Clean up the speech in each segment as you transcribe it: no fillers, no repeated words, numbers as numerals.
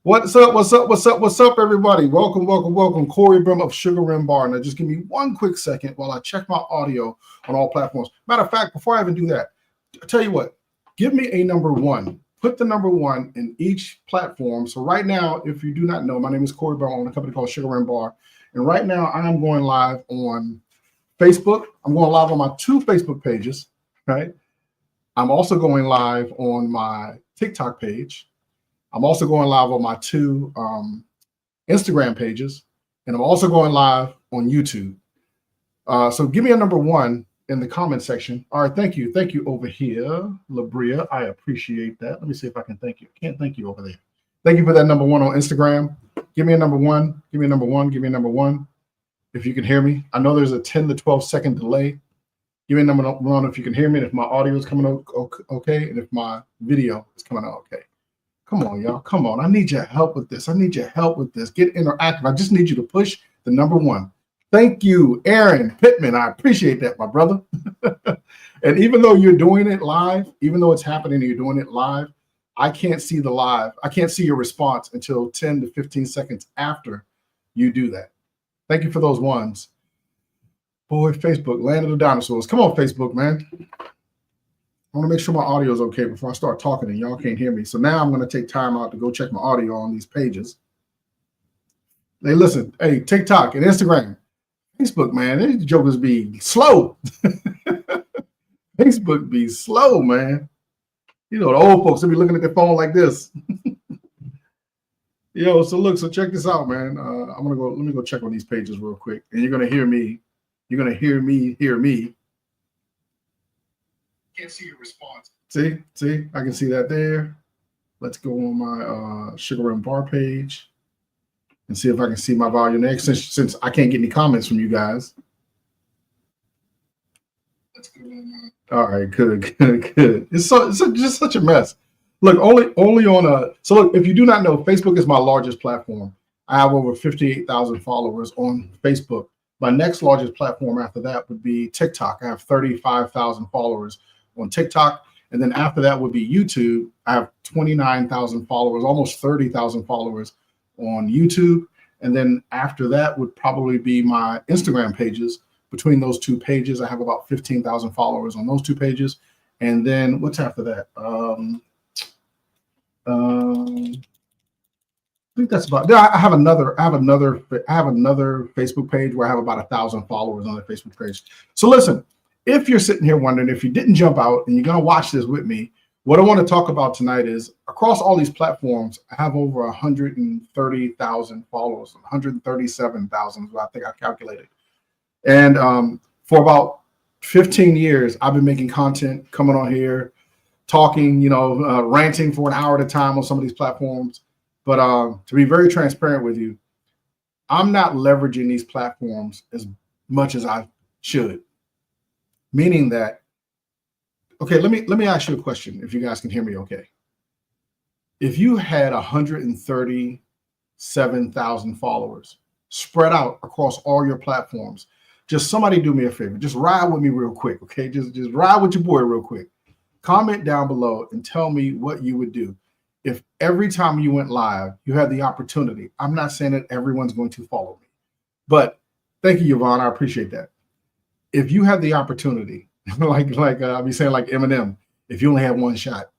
What's up? What's up? What's up? What's up, everybody? Welcome, welcome, welcome. Corey Brim of Sugar Rim Bar. Now, just give me one quick second while I check my audio on all platforms. Matter of fact, before I even do that, I tell you what, give me a number one. Put the number one in each platform. So right now, if you do not know, my name is Corey Brim. I own a company called Sugar Rim Bar. And right now, I am going live on Facebook. I'm going live on my two Facebook pages, right? I'm also going live on my TikTok page. I'm also going live on my two Instagram pages, and I'm also going live on YouTube. So give me a number one in the comment section. All right, thank you. Thank you over here, Labria. I appreciate that. Let me see if I can thank you. Can't thank you over there. Thank you for that number one on Instagram. Give me a number one. Give me a number one. Give me a number one. If you can hear me. I know there's a 10 to 12 second delay. Give me a number one if you can hear me, and if my audio is coming out okay, and if my video is coming out okay. Come on, y'all. Come on. I need your help with this. I need your help with this. Get interactive. I just need you to push the number one. Thank you, Aaron Pittman. I appreciate that, my brother. And even though you're doing it live, even though it's happening and you're doing it live, I can't see the live. I can't see your response until 10 to 15 seconds after you do that. Thank you for those ones. Boy, Facebook, land of the dinosaurs. Come on, Facebook, man. I want to make sure my audio is okay before I start talking and y'all can't hear me. So now I'm going to take time out to go check my audio on these pages. Hey, listen, hey, TikTok and Instagram, Facebook, man, these jokers be slow. Facebook be slow, man. You know, the old folks, they be looking at their phone like this. Yo, so look, so check this out, man. Let me go check on these pages real quick. And you're going to hear me. You're going to hear me. Can't see your response. See, I can see that there. Let's go on my Sugar Rim Bar page and see if I can see my volume there. Since I can't get any comments from you guys. Let's go on my... All right, good. It's just such a mess. Look, only on a... So look, if you do not know, Facebook is my largest platform. I have over 58,000 followers on Facebook. My next largest platform after that would be TikTok. I have 35,000 followers on TikTok. And then after that would be YouTube. I have 29,000 followers, almost 30,000 followers on YouTube. And then after that would probably be my Instagram pages. Between those two pages, I have about 15,000 followers on those two pages. And then what's after that? I think that's about. I have another Facebook page where I have about 1,000 followers on the Facebook page. So listen, if you're sitting here wondering if you didn't jump out and you're going to watch this with me, what I want to talk about tonight is across all these platforms, I have over 130,000 followers, 137,000 is what I think I calculated. And for about 15 years, I've been making content, coming on here, talking, ranting for an hour at a time on some of these platforms. But to be very transparent with you, I'm not leveraging these platforms as much as I should. Meaning that, okay, let me ask you a question, if you guys can hear me okay. If you had 137,000 followers spread out across all your platforms, just somebody do me a favor. Just ride with me real quick, okay? Just ride with your boy real quick. Comment down below and tell me what you would do. If every time you went live, you had the opportunity, I'm not saying that everyone's going to follow me, but thank you, Yvonne. I appreciate that. If you had the opportunity, like I'll be saying like Eminem, if you only had one shot,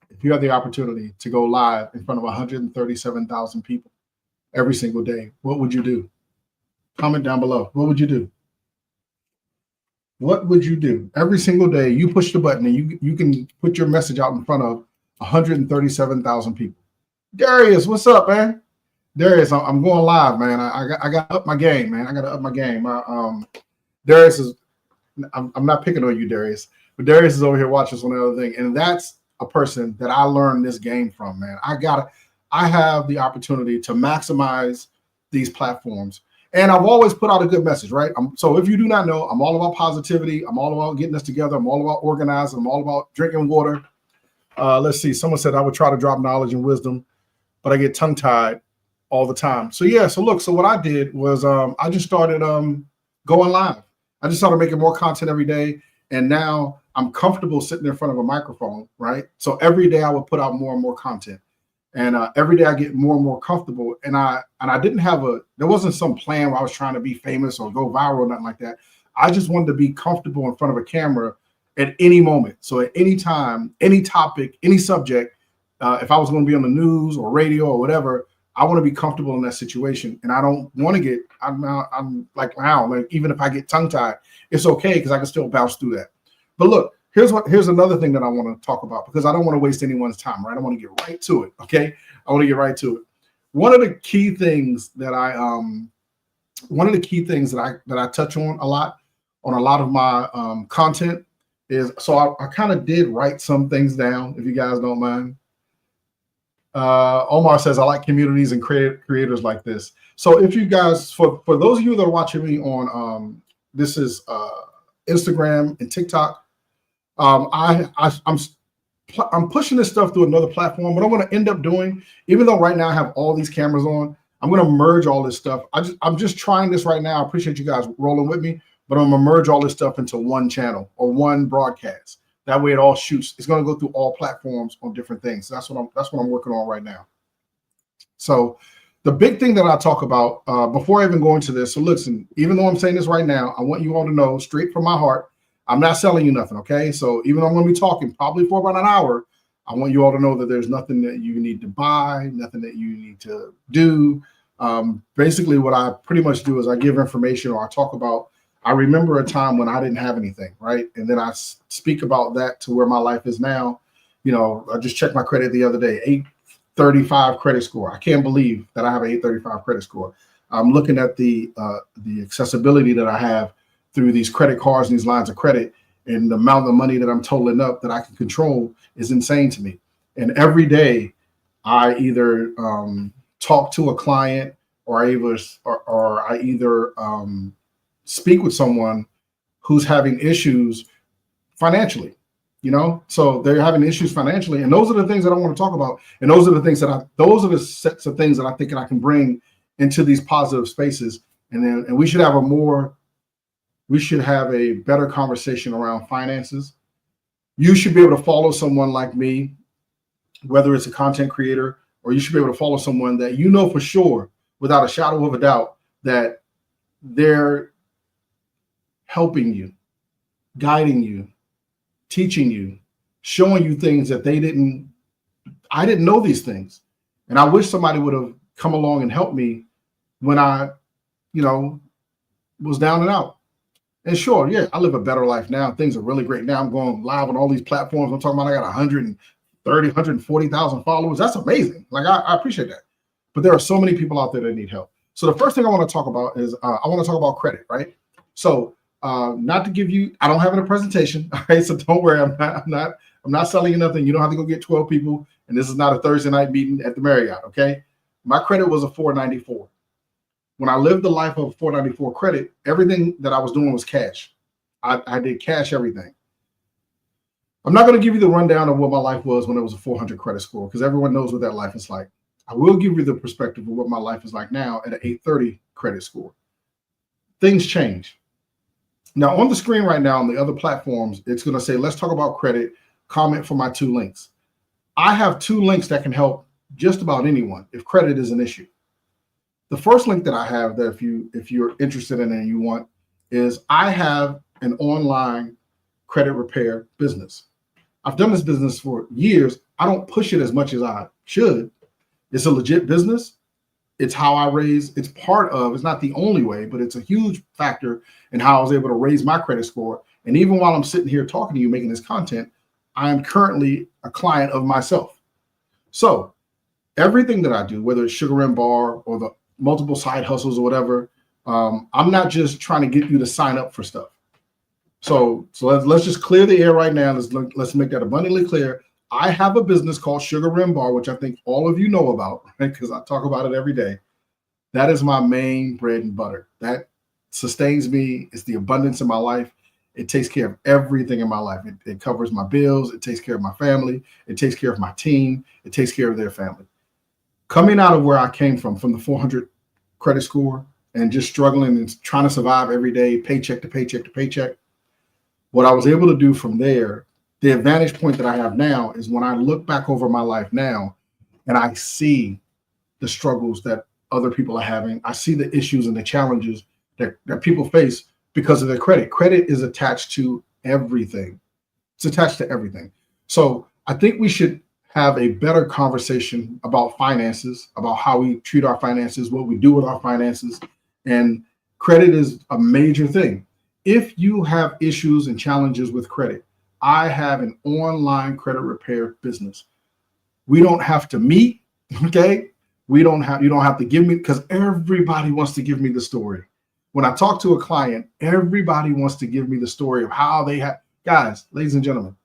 if you had the opportunity to go live in front of 137,000 people every single day, what would you do? Comment down below. What would you do? What would you do? Every single day, you push the button and you can put your message out in front of 137,000 people. Darius, what's up, man? Darius, I'm going live, man. I got to up my game, man. I got to up my game. Darius is, I'm not picking on you, Darius, but Darius is over here watching us on the other thing. And that's a person that I learned this game from, man. I have the opportunity to maximize these platforms. And I've always put out a good message, right? So if you do not know, I'm all about positivity. I'm all about getting us together. I'm all about organizing. I'm all about drinking water. Let's see. Someone said I would try to drop knowledge and wisdom, but I get tongue-tied all the time. So yeah, so look, so what I did was I just started going live. I just started making more content every day. And now I'm comfortable sitting in front of a microphone, right? So every day I would put out more and more content. And every day I get more and more comfortable. And I didn't have there wasn't some plan where I was trying to be famous or go viral or nothing like that. I just wanted to be comfortable in front of a camera at any moment. So at any time, any topic, any subject, if I was going to be on the news or radio or whatever, I want to be comfortable in that situation. And I don't want to get, I'm like, wow, like even if I get tongue tied, it's okay because I can still bounce through that. But look, here's another thing that I want to talk about because I don't want to waste anyone's time, right? I want to get right to it. Okay. I want to get right to it. One of the key things that I touch on a lot of my content is, so I kind of did write some things down, if you guys don't mind. Omar says, I like communities and creators like this. So if you guys, for those of you that are watching me on, this is Instagram and TikTok, I'm pushing this stuff through another platform. What I'm going to end up doing, even though right now I have all these cameras on, I'm going to merge all this stuff. I'm just trying this right now. I appreciate you guys rolling with me, but I'm going to merge all this stuff into one channel or one broadcast. That way it all shoots. It's going to go through all platforms on different things. So that's what I'm working on right now. So the big thing that I talk about before I even go into this. So listen, even though I'm saying this right now, I want you all to know straight from my heart, I'm not selling you nothing. Okay. So even though I'm going to be talking probably for about an hour, I want you all to know that there's nothing that you need to buy, nothing that you need to do. Basically what I pretty much do is I give information, or I talk about, I remember a time when I didn't have anything, right? And then I speak about that to where my life is now. You know, I just checked my credit the other day, 835 credit score. I can't believe that I have an 835 credit score. I'm looking at the accessibility that I have through these credit cards and these lines of credit, and the amount of money that I'm totaling up that I can control is insane to me. And every day I either talk to a client or I either speak with someone who's having issues financially, you know, so they're having issues financially. And those are the things that I want to talk about. And those are the things those are the sets of things that I think that I can bring into these positive spaces. And we should have a better conversation around finances. You should be able to follow someone like me, whether it's a content creator, or you should be able to follow someone that you know for sure, without a shadow of a doubt, that they're helping you, guiding you, teaching you, showing you things that I didn't know these things. And I wish somebody would have come along and helped me when I, was down and out. And sure, yeah, I live a better life now. Things are really great now. I'm going live on all these platforms. I'm talking about I got 140,000 followers. That's amazing. Like, I appreciate that. But there are so many people out there that need help. So the first thing I want to talk about is I want to talk about credit, right? So not to give you, I don't have a presentation. All right, so don't worry. I'm not selling you nothing. You don't have to go get 12 people. And this is not a Thursday night meeting at the Marriott. Okay. My credit was a 494. When I lived the life of 494 credit, everything that I was doing was cash. I did cash everything. I'm not going to give you the rundown of what my life was when it was a 400 credit score, because everyone knows what that life is like. I will give you the perspective of what my life is like now at an 830 credit score. Things change. Now on the screen right now on the other platforms, it's going to say, let's talk about credit, comment for my 2 links. I have 2 links that can help just about anyone if credit is an issue. The first link that I have that if you're interested in and you want is I have an online credit repair business. I've done this business for years. I don't push it as much as I should. It's a legit business. It's how I raise, it's not the only way, but it's a huge factor in how I was able to raise my credit score. And even while I'm sitting here talking to you, making this content, I am currently a client of myself. So everything that I do, whether it's Sugar Rim Bar or the multiple side hustles or whatever, I'm not just trying to get you to sign up for stuff. So let's just clear the air right now. Let's make that abundantly clear. I have a business called Sugar Rim Bar, which I think all of you know about, right? Because I talk about it every day. That is my main bread and butter. That sustains me. It's the abundance in my life. It takes care of everything in my life. It covers my bills. It takes care of my family. It takes care of my team. It takes care of their family. Coming out of where I came from the 400 credit score and just struggling and trying to survive every day, paycheck to paycheck to paycheck, what I was able to do from there, the advantage point that I have now is when I look back over my life now, and I see the struggles that other people are having. I see the issues and the challenges that people face because of their credit. Credit is attached to everything. It's attached to everything. So I think we should have a better conversation about finances, about how we treat our finances, what we do with our finances. And credit is a major thing. If you have issues and challenges with credit, I have an online credit repair business. We don't have to meet, okay? You don't have to give me, because everybody wants to give me the story. When I talk to a client, everybody wants to give me the story of how they have. Guys, ladies and gentlemen,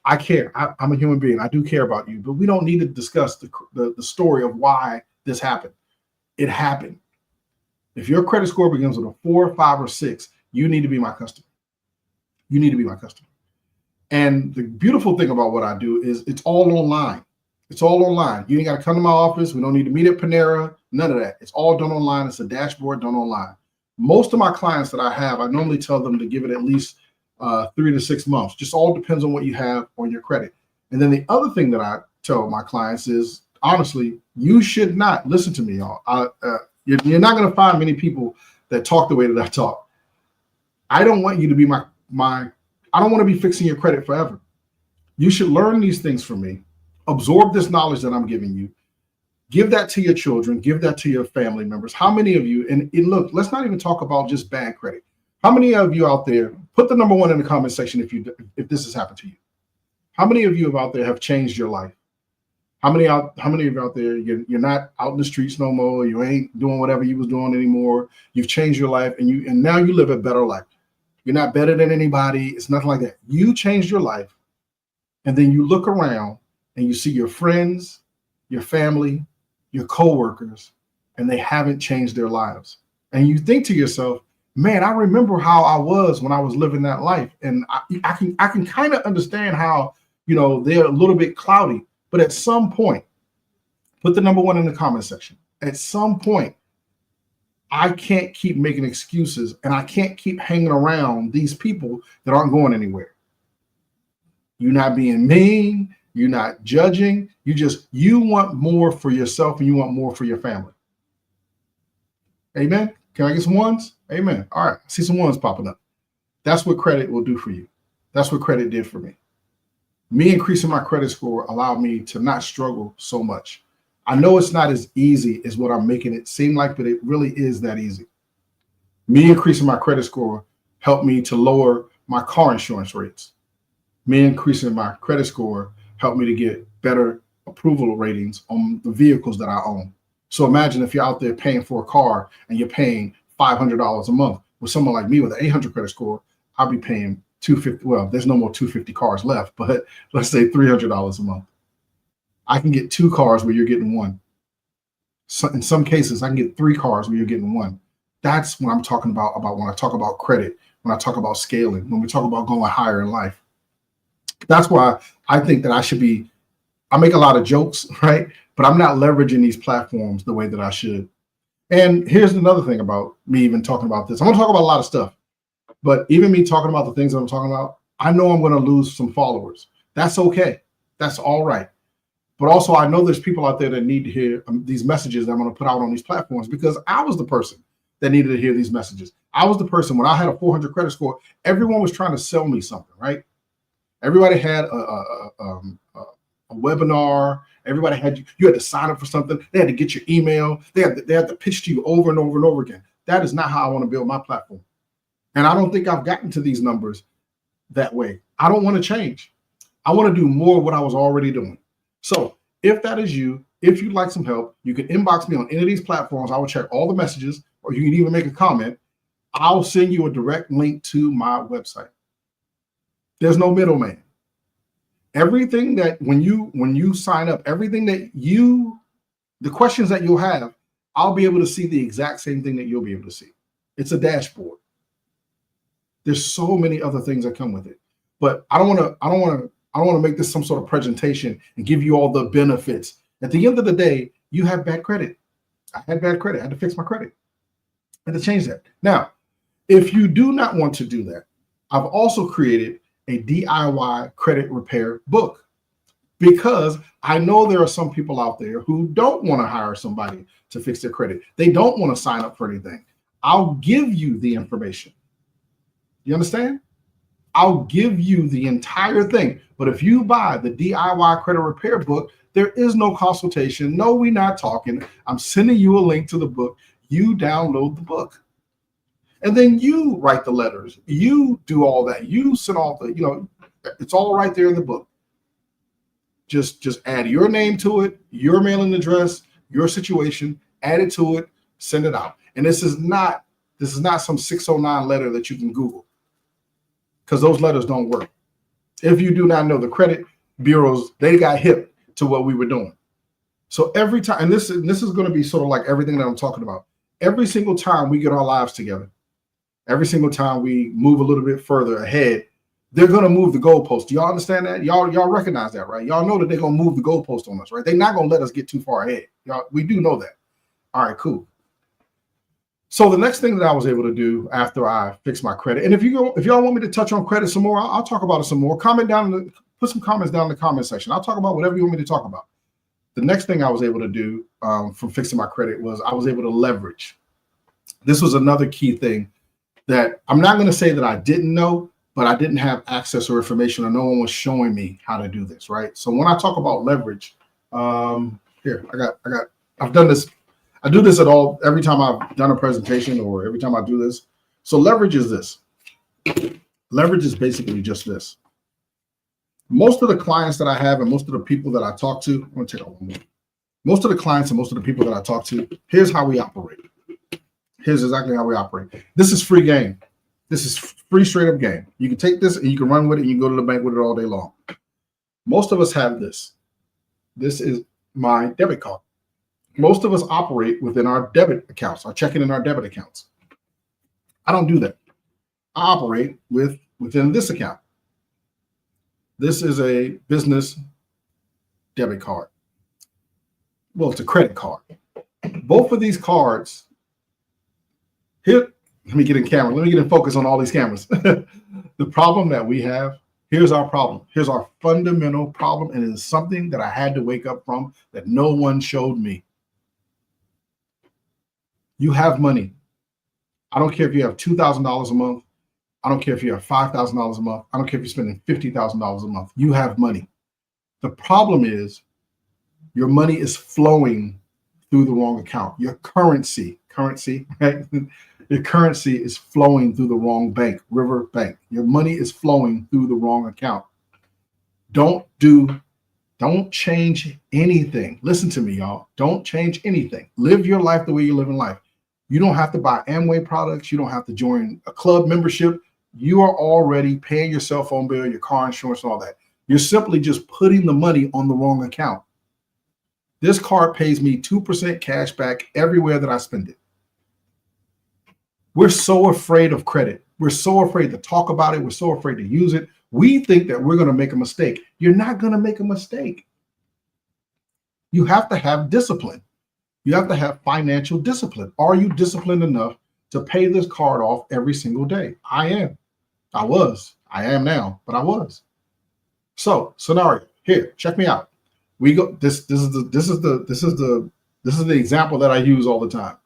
I care. I'm a human being. I do care about you, but we don't need to discuss the story of why this happened. It happened. If your credit score begins with a 4, 5, or 6, you need to be my customer. You need to be my customer. And the beautiful thing about what I do is it's all online. It's all online. You ain't got to come to my office. We don't need to meet at Panera. None of that. It's all done online. It's a dashboard done online. Most of my clients that I have, I normally tell them to give it at least 3 to 6 months. Just all depends on what you have on your credit. And then the other thing that I tell my clients is, honestly, you should not listen to me, y'all. You're not going to find many people that talk the way that I talk. I don't want you to be I don't want to be fixing your credit forever. You should learn these things from me. Absorb this knowledge that I'm giving you. Give that to your children. Give that to your family members. How many of you, and look, let's not even talk about just bad credit. How many of you out there, put the number 1 in the comment section if this has happened to you. How many of you out there have changed your life? How many of you out there, you're not out in the streets no more, you ain't doing whatever you was doing anymore, you've changed your life, and now you live a better life. You're not better than anybody. It's nothing like that. You changed your life, and then you look around and you see your friends, your family, your coworkers, and they haven't changed their lives. And you think to yourself, man, I remember how I was when I was living that life. And I can kind of understand how, they're a little bit cloudy. But at some point, put the number 1 in the comment section. At some point, I can't keep making excuses, and I can't keep hanging around these people that aren't going anywhere. You're not being mean. You're not judging. You want more for yourself, and you want more for your family. Amen. Can I get some ones? Amen. All right. I see some ones popping up. That's what credit will do for you. That's what credit did for me. Me increasing my credit score allowed me to not struggle so much. I know it's not as easy as what I'm making it seem like, but it really is that easy. Me increasing my credit score helped me to lower my car insurance rates. Me increasing my credit score helped me to get better approval ratings on the vehicles that I own. So imagine if you're out there paying for a car and you're paying $500 a month. With someone like me with an 800 credit score, I'll be paying $250. Well, there's no more 250 cars left, but let's say $300 a month. I can get 2 cars where you're getting 1. So in some cases, I can get 3 cars where you're getting 1. That's what I'm talking about when I talk about credit, when I talk about scaling, when we talk about going higher in life. That's why I think that I make a lot of jokes, right? But I'm not leveraging these platforms the way that I should. And here's another thing about me even talking about this. I'm going to talk about a lot of stuff, but even me talking about the things that I'm talking about, I know I'm going to lose some followers. That's okay. That's all right. But also, I know there's people out there that need to hear these messages that I'm going to put out on these platforms, because I was the person that needed to hear these messages. I was the person, when I had a 400 credit score, everyone was trying to sell me something, right? Everybody had a webinar. Everybody you had to sign up for something. They had to get your email. They had to pitch to you over and over and over again. That is not how I want to build my platform. And I don't think I've gotten to these numbers that way. I don't want to change. I want to do more of what I was already doing. So if that is you, if you'd like some help, you can inbox me on any of these platforms. I will check all the messages, or you can even make a comment. I'll send you a direct link to my website. There's no middleman. Everything that when you sign up, everything that the questions that you'll have, I'll be able to see the exact same thing that you'll be able to see. It's a dashboard. There's so many other things that come with it, but I don't want to make this some sort of presentation and give you all the benefits. At the end of the day, you have bad credit. I had bad credit. I had to fix my credit. I had to change that. Now, if you do not want to do that, I've also created a DIY credit repair book. because I know there are some people out there who don't want to hire somebody to fix their credit. They don't want to sign up for anything. I'll give you the information. You understand? I'll give you the entire thing. But if you buy the DIY credit repair book, there is no consultation. No, we're not talking. I'm sending you a link to the book. You download the book. And then you write the letters. You do all that. You send all the, it's all right there in the book. Just add your name to it, your mailing address, your situation, add it to it, send it out. And this is not some 609 letter that you can Google, because those letters don't work. If you do not know, the credit bureaus, they got hip to what we were doing. So every time, and this is going to be sort of like everything that I'm talking about. Every single time we get our lives together, every single time we move a little bit further ahead, they're going to move the goalpost. Do y'all understand that? Y'all recognize that, right? Y'all know that they're going to move the goalpost on us, right? They're not going to let us get too far ahead. We do know that. All right, cool. So the next thing that I was able to do after I fixed my credit, and if y'all want me to touch on credit some more, I'll talk about it some more. Put some comments down in the comment section. I'll talk about whatever you want me to talk about. The next thing I was able to do from fixing my credit was I was able to leverage. This was another key thing that I'm not going to say that I didn't know, but I didn't have access or information, or no one was showing me how to do this, right? So when I talk about leverage, here, I've done this. I do this every time I've done a presentation or every time I do this. So leverage is this. Leverage is basically just this. Most of the clients that I have and most of the people that I talk to, I'm going to take one more. Most of the clients and most of the people that I talk to, here's how we operate. Here's exactly how we operate. This is free game. This is free straight up game. You can take this and you can run with it. And you can go to the bank with it all day long. Most of us have this. This is my debit card. Most of us operate within our debit accounts, our checking and our debit accounts. I don't do that. I operate within this account. This is a business debit card. Well, it's a credit card. Both of these cards, here, let me get in camera. Let me get in focus on all these cameras. The problem that we have, here's our problem. Here's our fundamental problem, and it is something that I had to wake up from that no one showed me. You have money. I don't care if you have $2,000 a month. I don't care if you have $5,000 a month. I don't care if you're spending $50,000 a month. You have money. The problem is your money is flowing through the wrong account. Your currency, right? Your currency is flowing through the wrong bank, River Bank. Your money is flowing through the wrong account. Don't change anything. Listen to me, y'all. Don't change anything. Live your life the way you live in life. You don't have to buy Amway products. You don't have to join a club membership. You are already paying your cell phone bill, your car insurance, and all that. You're simply just putting the money on the wrong account. This card pays me 2% cash back everywhere that I spend it. We're so afraid of credit. We're so afraid to talk about it. We're so afraid to use it. We think that we're going to make a mistake. You're not going to make a mistake. You have to have discipline. You have to have financial discipline. Are you disciplined enough to pay this card off every single day? I am. I was. I am now, but I was. So scenario here. Check me out. We go. This is the example that I use all the time.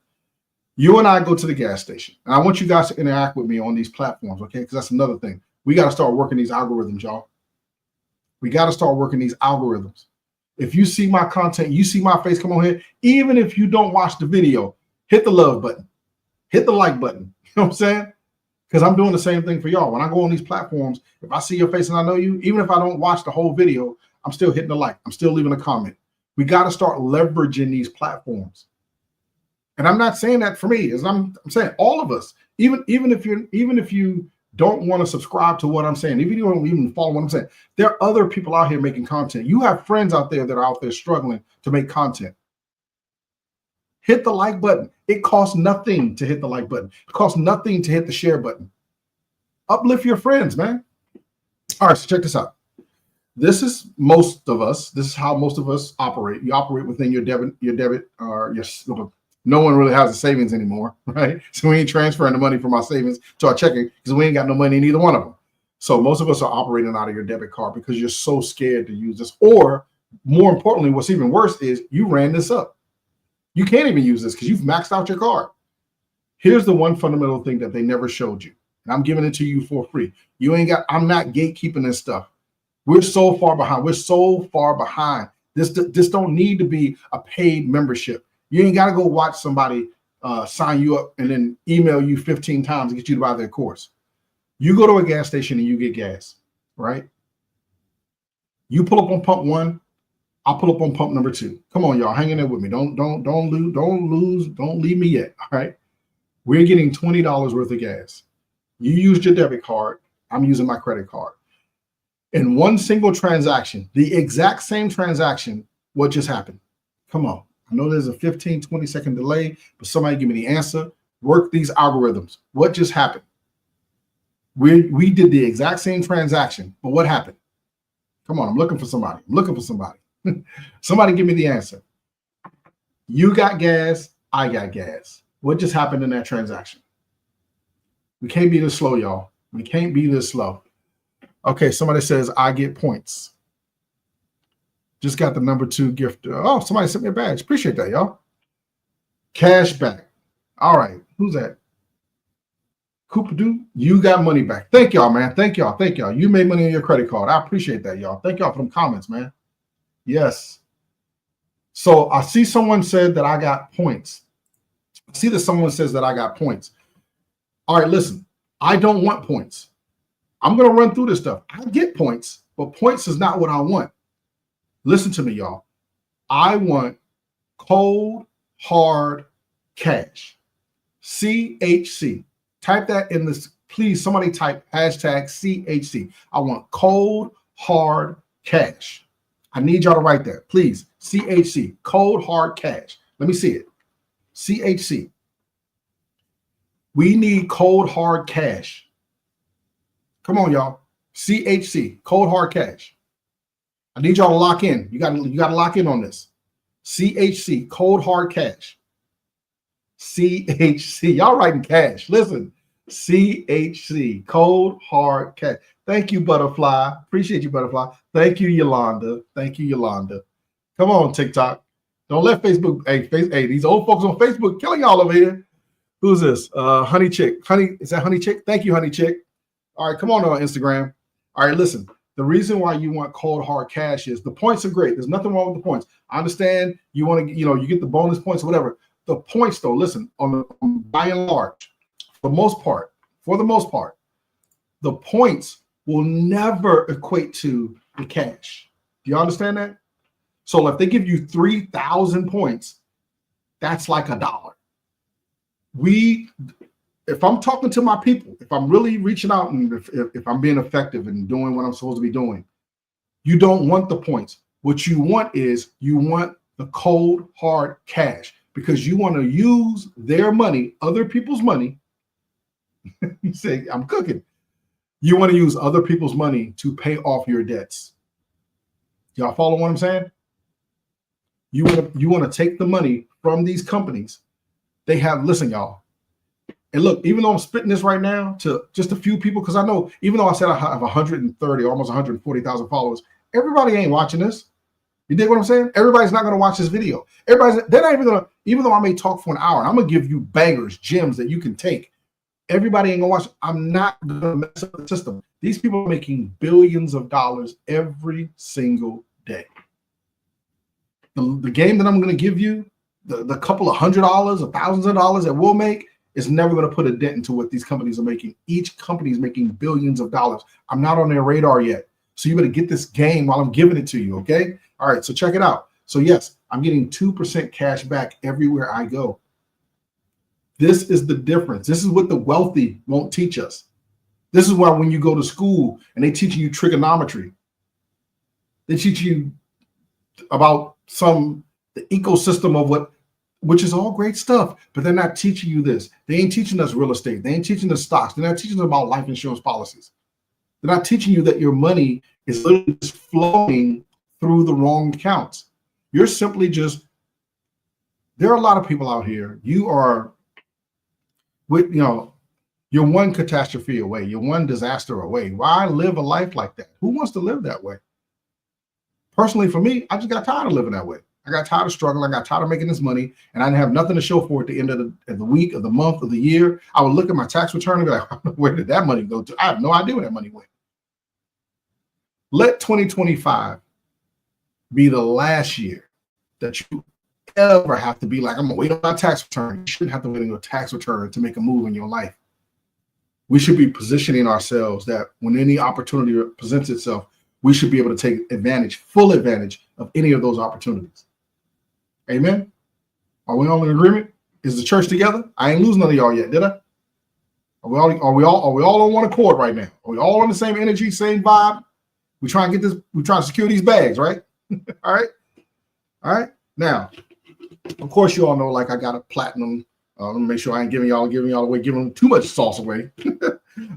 You and I go to the gas station, and I want you guys to interact with me on these platforms, okay? Because that's another thing. We got to start working these algorithms, y'all. We got to start working these algorithms. If you see my content, you see my face come on here, even if you don't watch the video, hit the love button, hit the like button. You know what I'm saying? Because I'm doing the same thing for y'all. When I go on these platforms, if I see your face and I know you, even if I don't watch the whole video, I'm still hitting the like. I'm still leaving a comment. We got to start leveraging these platforms. And I'm not saying that for me. I'm saying all of us, even if you don't want to subscribe to what I'm saying, if you don't even follow what I'm saying, there are other people out here making content. You have friends out there that are out there struggling to make content. Hit the like button. It costs nothing to hit the like button. It costs nothing to hit the share button. Uplift your friends, man. All right, so check this out. This is most of us. This is how most of us operate. You operate within your debit, or your. No one really has a savings anymore, right? So we ain't transferring the money from our savings to our checking because we ain't got no money in either one of them. So most of us are operating out of your debit card because you're so scared to use this. Or more importantly, what's even worse is you ran this up. You can't even use this because you've maxed out your card. Here's the one fundamental thing that they never showed you, and I'm giving it to you for free. I'm not gatekeeping this stuff. We're so far behind. We're so far behind. This don't need to be a paid membership. You ain't got to go watch somebody sign you up and then email you 15 times to get you to buy their course. You go to a gas station and you get gas, right? You pull up on pump 1, I'll pull up on pump number 2. Come on, y'all, hang in there with me. Don't leave me yet. All right. We're getting $20 worth of gas. You used your debit card. I'm using my credit card. In one single transaction, the exact same transaction, what just happened? Come on. I know there's a 15, 20-second delay, but somebody give me the answer. Work these algorithms. What just happened? We did the exact same transaction, but what happened? Come on, I'm looking for somebody. Somebody give me the answer. You got gas, I got gas. What just happened in that transaction? We can't be this slow, y'all. We can't be this slow. Okay, somebody says, I get points. Just got the number 2 gift. Oh, somebody sent me a badge. Appreciate that, y'all. Cash back. All right, who's that? Coopadoo, you got money back. Thank y'all, man. Thank y'all. You made money on your credit card. I appreciate that, y'all. Thank y'all for them comments, man. Yes. So I see someone said that I got points. I see that someone says that I got points. All right, listen, I don't want points. I'm going to run through this stuff. I get points, but points is not what I want. Listen to me, y'all. I want cold, hard cash. CHC. Type that in this. Please, somebody type hashtag CHC. I want cold, hard cash. I need y'all to write that. Please, CHC. Cold, hard cash. Let me see it. CHC. We need cold, hard cash. Come on, y'all. CHC. Cold, hard cash. I need y'all to lock in. You got to lock in on this. CHC. Cold, hard cash. CHC. Y'all writing cash. Listen. CHC. Cold, hard cash. Thank you, Butterfly. Appreciate you, Butterfly. Thank you, Yolanda. Come on, TikTok. Don't let Facebook. Hey, these old folks on Facebook killing y'all over here. Who's this? Honey Chick. Is that Honey Chick? Thank you, Honey Chick. All right, come on Instagram. All right, listen. The reason why you want cold hard cash is the points are great. There's nothing wrong with the points. I understand you want to, you get the bonus points or whatever. The points, though, listen, by and large, for the most part, the points will never equate to the cash. Do you understand that? So if they give you 3,000 points, that's like $1. If I'm talking to my people, if I'm really reaching out and if I'm being effective and doing what I'm supposed to be doing, you don't want the points. What you want is the cold, hard cash because you want to use their money, other people's money. You say, I'm cooking. You want to use other people's money to pay off your debts. Y'all follow what I'm saying? You want to take the money from these companies. Listen, y'all. And look, even though I'm spitting this right now to just a few people, because I know, even though I said I have 130, almost 140,000 followers, everybody ain't watching this. You dig what I'm saying? Everybody's not going to watch this video. They're not even going to, even though I may talk for an hour, I'm going to give you bangers, gems that you can take. Everybody ain't going to watch. I'm not going to mess up the system. These people are making billions of dollars every single day. The game that I'm going to give you, the couple of $100 or thousands of dollars that we'll make, is never going to put a dent into what these companies are making. Each company is making billions of dollars. I'm not on their radar yet. So you better get this game while I'm giving it to you, okay? All right, so check it out. So yes, I'm getting 2% cash back everywhere I go. This is the difference. This is what the wealthy won't teach us. This is why when you go to school and they teach you trigonometry, they teach you about the ecosystem of which is all great stuff, but they're not teaching you this. They ain't teaching us real estate. They ain't teaching us stocks. They're not teaching us about life insurance policies. They're not teaching you that your money is literally just flowing through the wrong accounts. You're simply there are a lot of people out here. You're one catastrophe away. You're one disaster away. Why live a life like that? Who wants to live that way? Personally, for me, I just got tired of living that way. I got tired of struggling. I got tired of making this money, and I didn't have nothing to show for it at the end of the week, of the month, of the year. I would look at my tax return and be like, where did that money go to? I have no idea where that money went. Let 2025 be the last year that you ever have to be like, I'm going to wait on my tax return. You shouldn't have to wait on your tax return to make a move in your life. We should be positioning ourselves that when any opportunity presents itself, we should be able to take advantage, full advantage of any of those opportunities. Amen. Are we all in agreement? Is the church together? I ain't losing none of y'all yet, did I? Are we all on one accord right now? Are we all on the same energy, same vibe? We try and get this, we try to secure these bags, right? All right. All right. Now, of course, you all know, like, I got a platinum. Let me make sure I ain't giving y'all away, giving too much sauce away.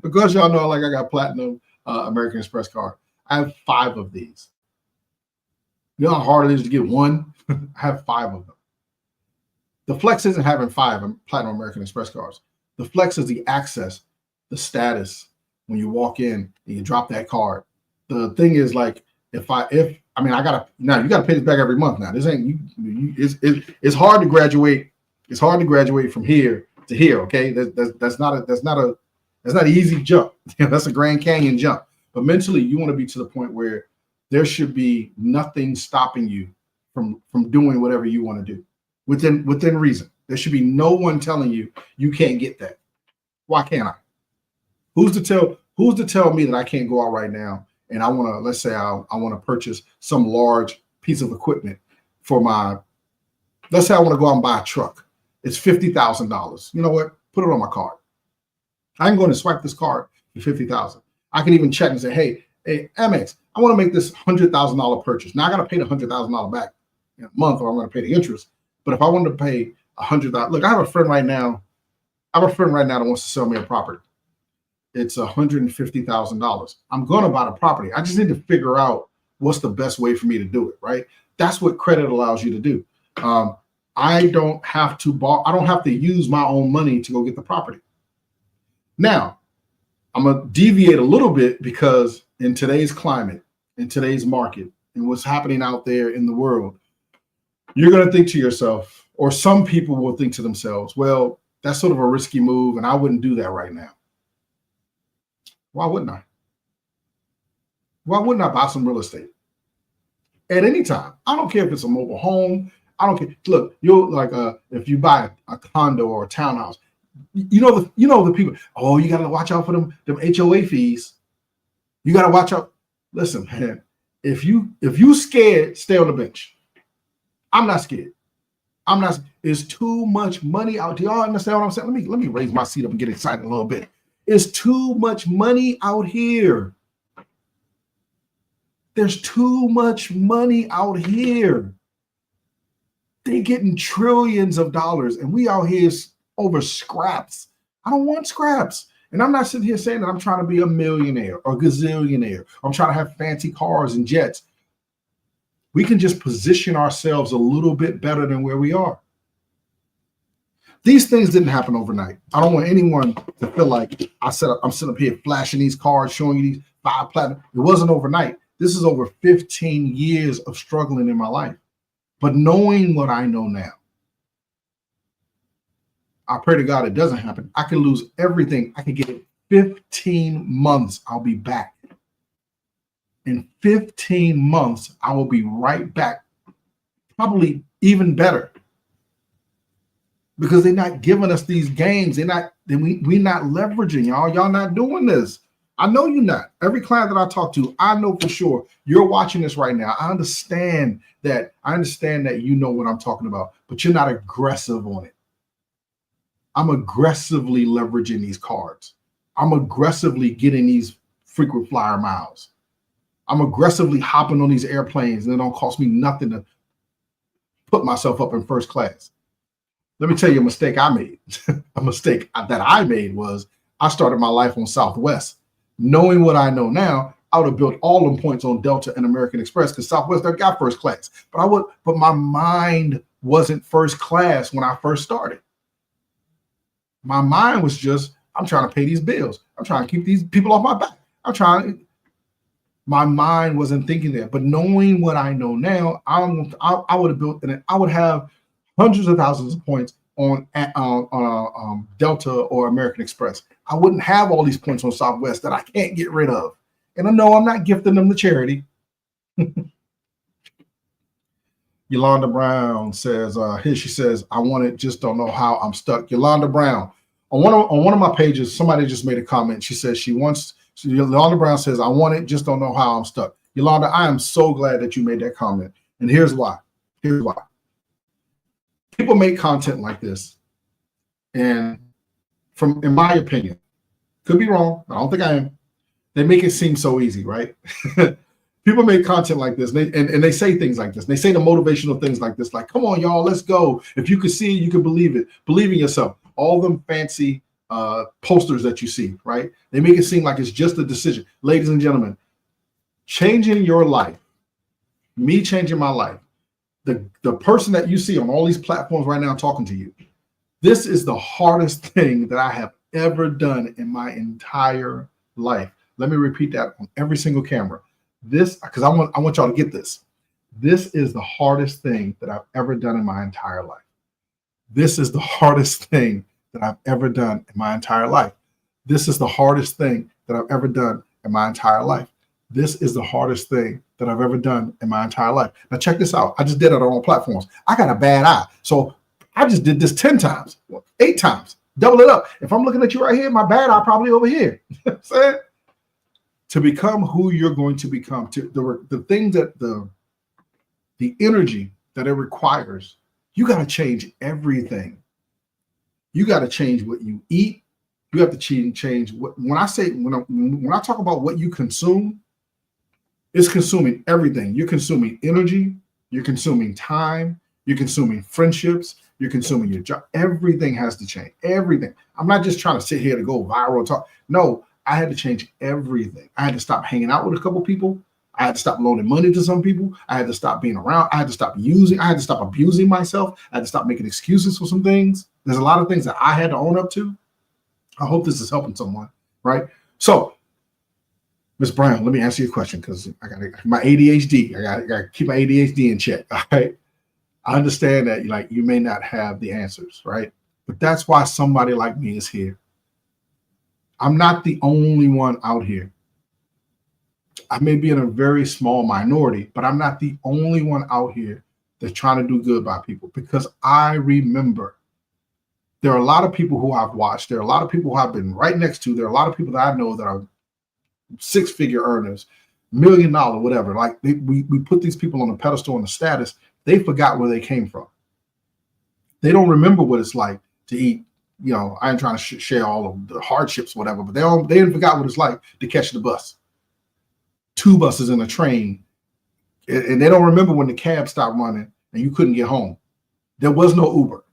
Because y'all know, like, I got platinum American Express card. I have 5 of these. You know how hard it is to get one? I have 5 of them. The flex isn't having 5 platinum American Express cards. The flex is the access, the status when you walk in and you drop that card. The thing is, like, I gotta, now you gotta pay this back every month now. This ain't it's hard to graduate. It's hard to graduate from here to here. Okay, that's not an easy jump. That's a Grand Canyon jump. But mentally, you want to be to the point where there should be nothing stopping you from doing whatever you want to do within reason. There should be no one telling you you can't get that. Why can't I? Who's to tell me that I can't go out right now and I want to, let's say I want to purchase some large piece of equipment for let's say I want to go out and buy a truck. It's $50,000. You know what? Put it on my card. I can go and swipe this card for $50,000. I can even check and say, hey, Amex, I want to make this $100,000 purchase. Now I got to pay the $100,000 back in a month, or I'm going to pay the interest. But if I wanted to pay $100,000, look, I have a friend right now that wants to sell me a property. It's $150,000. I'm going to buy the property. I just need to figure out what's the best way for me to do it, right? That's what credit allows you to do. I don't have to use my own money to go get the property. Now, I'm going to deviate a little bit because in today's climate, in today's market, and what's happening out there in the world, you're going to think to yourself, or some people will think to themselves, well, that's sort of a risky move, and I wouldn't do that right now. Why wouldn't I? Why wouldn't I buy some real estate? At any time. I don't care if it's a mobile home. I don't care. Look, if you buy a condo or a townhouse, you know the people, oh, you gotta watch out for them HOA fees. You gotta watch out. Listen, man, if you scared, stay on the bench. I'm not scared. It's too much money out. Do y'all understand what I'm saying? Let me raise my seat up and get excited a little bit. It's too much money out here. There's too much money out here. They're getting trillions of dollars, and we out here over scraps. I don't want scraps. And I'm not sitting here saying that I'm trying to be a millionaire or gazillionaire. I'm trying to have fancy cars and jets. We can just position ourselves a little bit better than where we are. These things didn't happen overnight. I don't want anyone to feel like I'm sitting up here flashing these cards, showing you these 5 platinum. It wasn't overnight. This is over 15 years of struggling in my life. But knowing what I know now, I pray to God it doesn't happen. I can lose everything. I can get it 15 months. I'll be back. In 15 months, I will be right back. Probably even better. Because they're not giving us these games. We're not leveraging, y'all. Y'all not doing this. I know you're not. Every client that I talk to, I know for sure you're watching this right now. I understand that you know what I'm talking about, but you're not aggressive on it. I'm aggressively leveraging these cards. I'm aggressively getting these frequent flyer miles. I'm aggressively hopping on these airplanes, and it don't cost me nothing to put myself up in first class. Let me tell you a mistake I made. A mistake that I made was I started my life on Southwest. Knowing what I know now, I would have built all them points on Delta and American Express because Southwest, they got first class. But my mind wasn't first class when I first started. My mind was just, I'm trying to pay these bills. I'm trying to keep these people off my back. My mind wasn't thinking that, but knowing what I know now, I would have built, and I would have hundreds of thousands of points on Delta or American Express. I wouldn't have all these points on Southwest that I can't get rid of. And I know I'm not gifting them to charity. Yolanda Brown says, here she says, I want it, just don't know how, I'm stuck. Yolanda Brown, on one of my pages, somebody just made a comment. She says Yolanda Brown says, I want it, just don't know how, I'm stuck. Yolanda, I am so glad that you made that comment. And here's why. Here's why. People make content like this, and in my opinion, could be wrong, I don't think I am, they make it seem so easy, right? People make content like this, and they say things like this. They say the motivational things like this, like, come on, y'all, let's go. If you can see it, you can believe it. Believe in yourself. All them fancy posters that you see, right? They make it seem like it's just a decision. Ladies and gentlemen, changing your life, me changing my life, the person that you see on all these platforms right now talking to you, this is the hardest thing that I have ever done in my entire life. Let me repeat that on every single camera. This, because I want y'all to get this. This is the hardest thing that I've ever done in my entire life. This is the hardest thing that I've ever done in my entire life. This is the hardest thing that I've ever done in my entire life. This is the hardest thing that I've ever done in my entire life. Now check this out. I just did it on all platforms. I got a bad eye. So I just did this 10 times, 8 times, double it up. If I'm looking at you right here, my bad eye probably over here. Say to become who you're going to become, to the things that the energy that it requires, you got to change everything. You got to change what you eat. You have to change what, when I talk about what you consume, it's consuming everything. You're consuming energy, you're consuming time, you're consuming friendships, you're consuming your job. Everything has to change. Everything. I'm not just trying to sit here to go viral talk. No, I had to change everything. I had to stop hanging out with a couple people. I had to stop loaning money to some people. I had to stop being around. I had to stop abusing myself. I had to stop making excuses for some things. There's a lot of things that I had to own up to. I hope this is helping someone, right? So, Ms. Brown, let me answer your question, because I got my ADHD. I got to keep my ADHD in check, all right? I understand that you may not have the answers, right? But that's why somebody like me is here. I'm not the only one out here. I may be in a very small minority, but I'm not the only one out here that's trying to do good by people, because I remember there are a lot of people who I've watched. There are a lot of people who I've been right next to. There are a lot of people that I know that are 6-figure earners, $1 million, whatever. Like we put these people on a pedestal and a status. They forgot where they came from. They don't remember what it's like to eat. I ain't trying to share all of the hardships, whatever, but they didn't forgot what it's like to catch the bus. 2 buses in a train, and they don't remember when the cab stopped running and you couldn't get home. There was no Uber.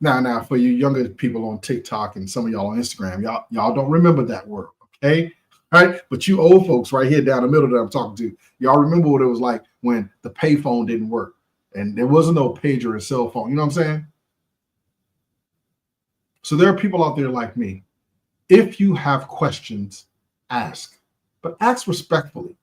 Now, for you younger people on TikTok and some of y'all on Instagram, y'all don't remember that word, okay? All right, but you old folks right here down the middle that I'm talking to, y'all remember what it was like when the payphone didn't work and there wasn't no pager or cell phone. You know what I'm saying? So there are people out there like me. If you have questions, ask, but ask respectfully.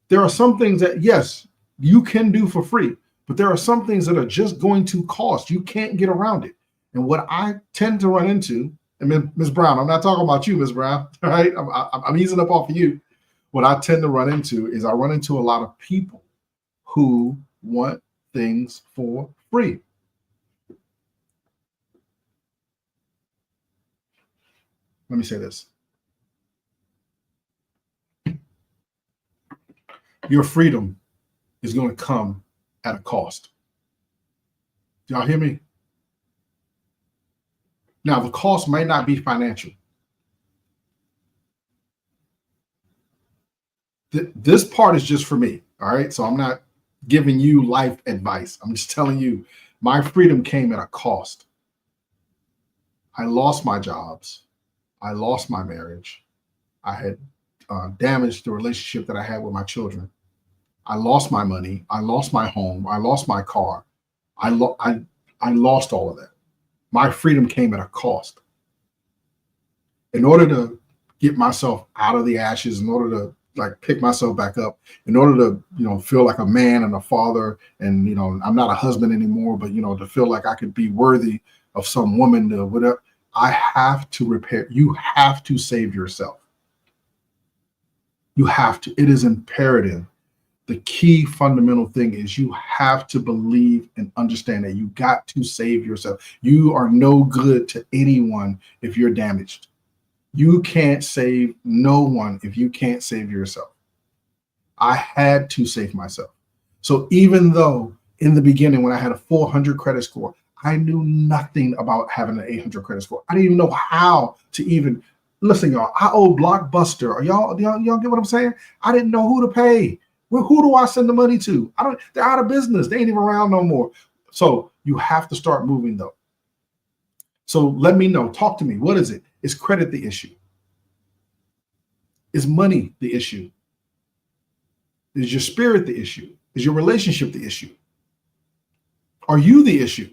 There are some things that, yes, you can do for free, but there are some things that are just going to cost. You can't get around it. And what I tend to run into, and Ms. Brown, I'm not talking about you, Ms. Brown, all right? I'm easing up off of you. What I tend to run into is I run into a lot of people who want things for free. Let me say this. Your freedom is going to come at a cost. Y'all hear me? Now, the cost might not be financial. This part is just for me, all right? So I'm not giving you life advice. I'm just telling you, my freedom came at a cost. I lost my jobs. I lost my marriage. I had damaged the relationship that I had with my children. I lost my money. I lost my home. I lost my car. I lost all of that. My freedom came at a cost. in order to get myself out of the ashes, in order to like pick myself back up, in order to, feel like a man and a father, and, I'm not a husband anymore, but, to feel like I could be worthy of some woman to whatever, I have to repair. You have to save yourself. You have to. It is imperative. The key fundamental thing is you have to believe and understand that you got to save yourself. You are no good to anyone if you're damaged. You can't save no one if you can't save yourself. I had to save myself. So even though in the beginning, when I had a 400 credit score, I knew nothing about having an 800 credit score. I didn't even know how to even listen, y'all. I owe Blockbuster. Are y'all get what I'm saying? I didn't know who to pay. Well, who do I send the money to? They're out of business. They ain't even around no more. So you have to start moving though. So let me know. Talk to me. What is it? Is credit the issue? Is money the issue? Is your spirit the issue? Is your relationship the issue? Are you the issue?